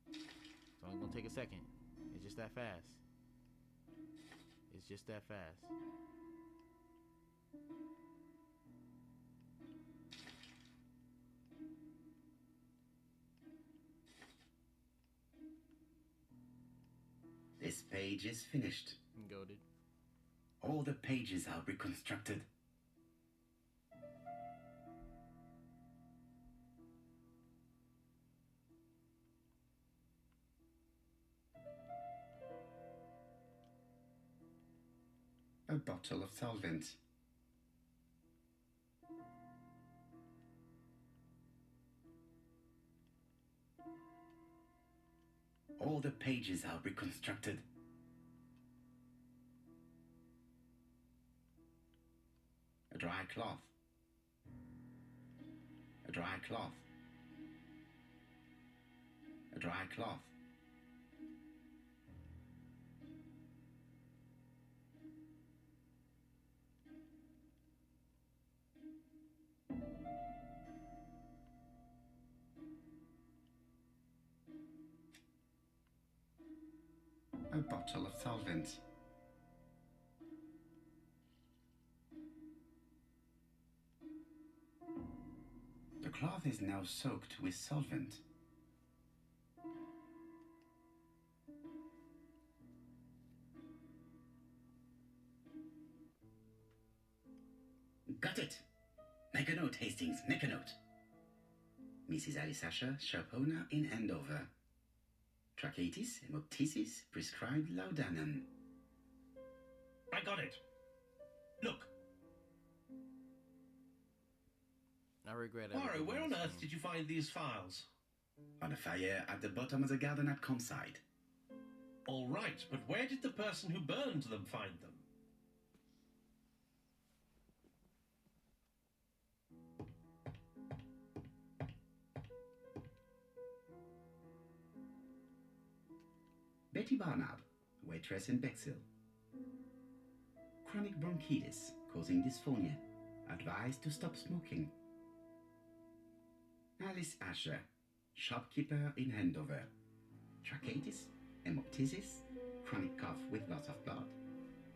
It's only gonna take a second. It's just that fast. It's just that fast. This page is finished. Goated. All the pages are reconstructed. A bottle of solvent. All the pages are reconstructed. A dry cloth. A dry cloth. A dry cloth. A bottle of solvent. The cloth is now soaked with solvent. Got it! Make a note, Hastings, make a note. Mrs. Alice Asher, shop owner in Andover. Tracheitis, hemoptysis, prescribed laudanum. I got it. Look, I regret it. Poirot, where on earth did you find these files? On a fire at the bottom of the garden at campsite. All right, but where did the person who burned them find them? Betty Barnard, waitress in Bexhill. Chronic bronchitis causing dysphonia. Advised to stop smoking. Alice Asher, shopkeeper in Andover. Tracheitis, hemoptysis, chronic cough with loss of blood.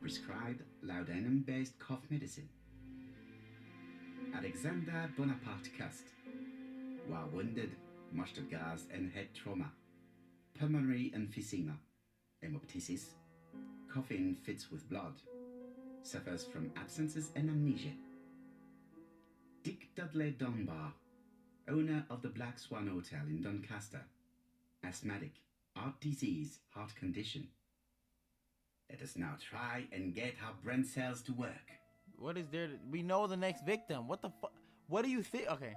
Prescribed laudanum-based cough medicine. Alexander Bonaparte Cust. War wounded, mustard gas and head trauma. Pulmonary emphysema, hemoptysis, coughing fits with blood, suffers from absences and amnesia. Dick Dudley Dunbar, owner of the Black Swan Hotel in Doncaster, asthmatic, heart disease, heart condition. Let us now try and get our brain cells to work. What is there? We know the next victim. What the fuck? What do you think? Okay.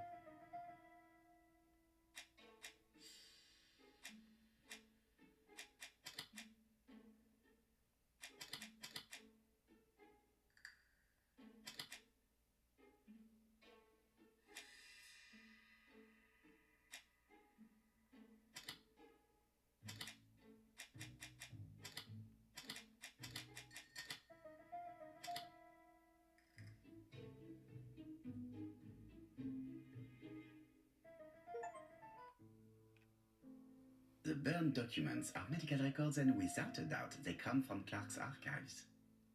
The burned documents are medical records, and without a doubt they come from Clark's archives.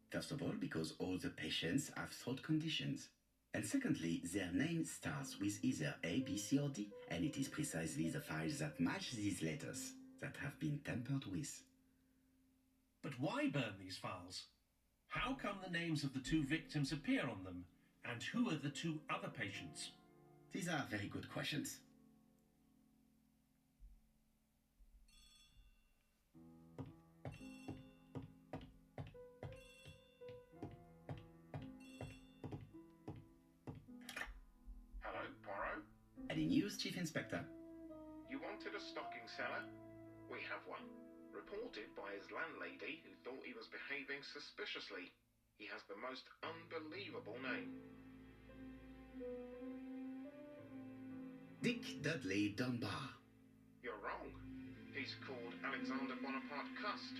First of all, because all the patients have throat conditions. And secondly, their name starts with either A, B, C, or D, and it is precisely the files that match these letters that have been tampered with. But why burn these files? How come the names of the 2 victims appear on them? And who are the 2 other patients? These are very good questions. Hello, Poirot. Any news, Chief Inspector? You wanted a stocking seller? We have one. Reported by his landlady who thought he was behaving suspiciously. He has the most unbelievable name. Dick Dudley Dunbar. You're wrong. He's called Alexander Bonaparte Cust.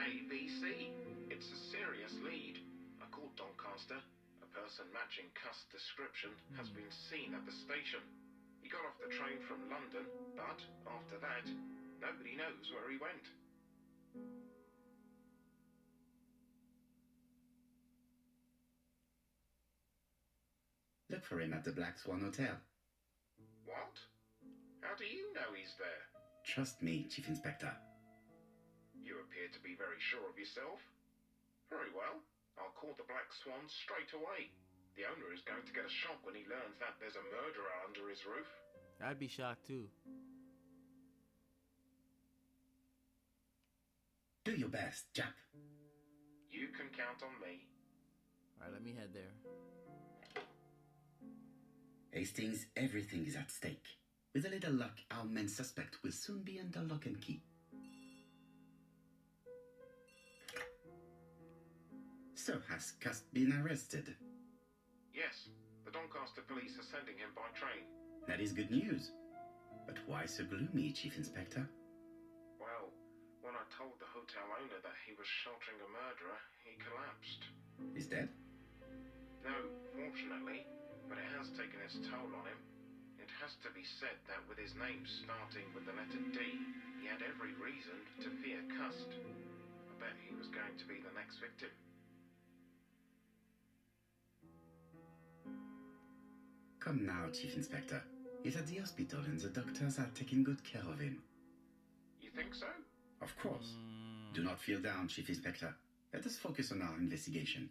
ABC. It's a serious lead. A called Doncaster, a person matching Cust's description, has been seen at the station. He got off the train from London, but after that, nobody knows where he went. Look for him at the Black Swan Hotel. What? How do you know he's there? Trust me, Chief Inspector. You appear to be very sure of yourself. Very well. I'll call the Black Swan straight away. The owner is going to get a shock when he learns that there's a murderer under his roof. I'd be shocked too. Do your best, Jap. You can count on me. Alright, let me head there. Hastings, everything is at stake. With a little luck, our main suspect will soon be under lock and key. So, has Cust been arrested? Yes, the Doncaster police are sending him by train. That is good news. But why so gloomy, Chief Inspector? Well, when I told the hotel owner that he was sheltering a murderer, he collapsed. He's dead? No, fortunately, but it has taken its toll on him. It has to be said that with his name starting with the letter D, he had every reason to fear Cust. I bet he was going to be the next victim. Come now, Chief Inspector. He's at the hospital and the doctors are taking good care of him. You think so? Of course. Do not feel down, Chief Inspector. Let us focus on our investigation.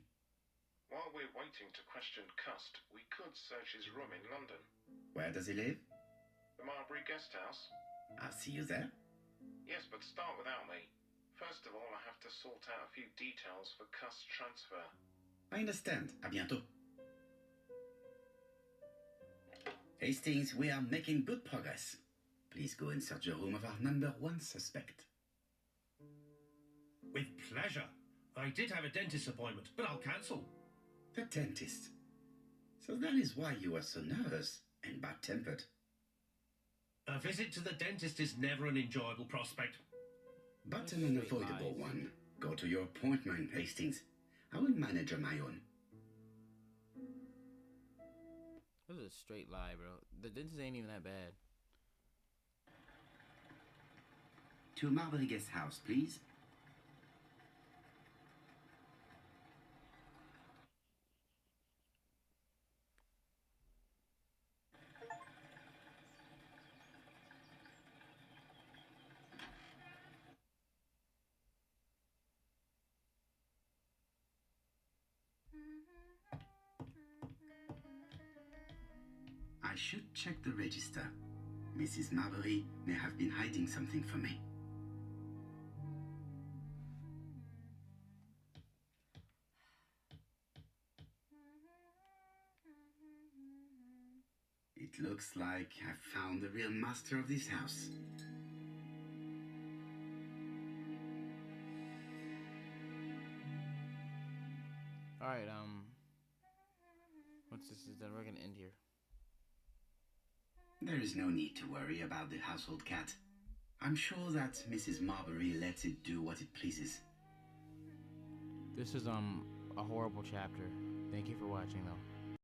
While we're waiting to question Cust, we could search his room in London. Where does he live? The Marbury Guest House? I'll see you there. Yes, but start without me. First of all, I have to sort out a few details for Cust's transfer. I understand. À bientôt. Hastings, we are making good progress. Please go and search the room of our number one suspect. With pleasure. I did have a dentist appointment, but I'll cancel. The dentist. So that is why you were so nervous and bad-tempered. A visit to the dentist is never an enjoyable prospect. But an unavoidable one. Go to your appointment, Hastings. I will manage on my own. This is a straight lie, bro. The dentist ain't even that bad. To Marbury Guest House, please. I should check the register. Mrs. Marbury may have been hiding something from me. It looks like I've found the real master of this house. Alright, once this is done, we're gonna end here. There is no need to worry about the household cat. I'm sure that Mrs. Marbury lets it do what it pleases. This is, a horrible chapter. Thank you for watching, though.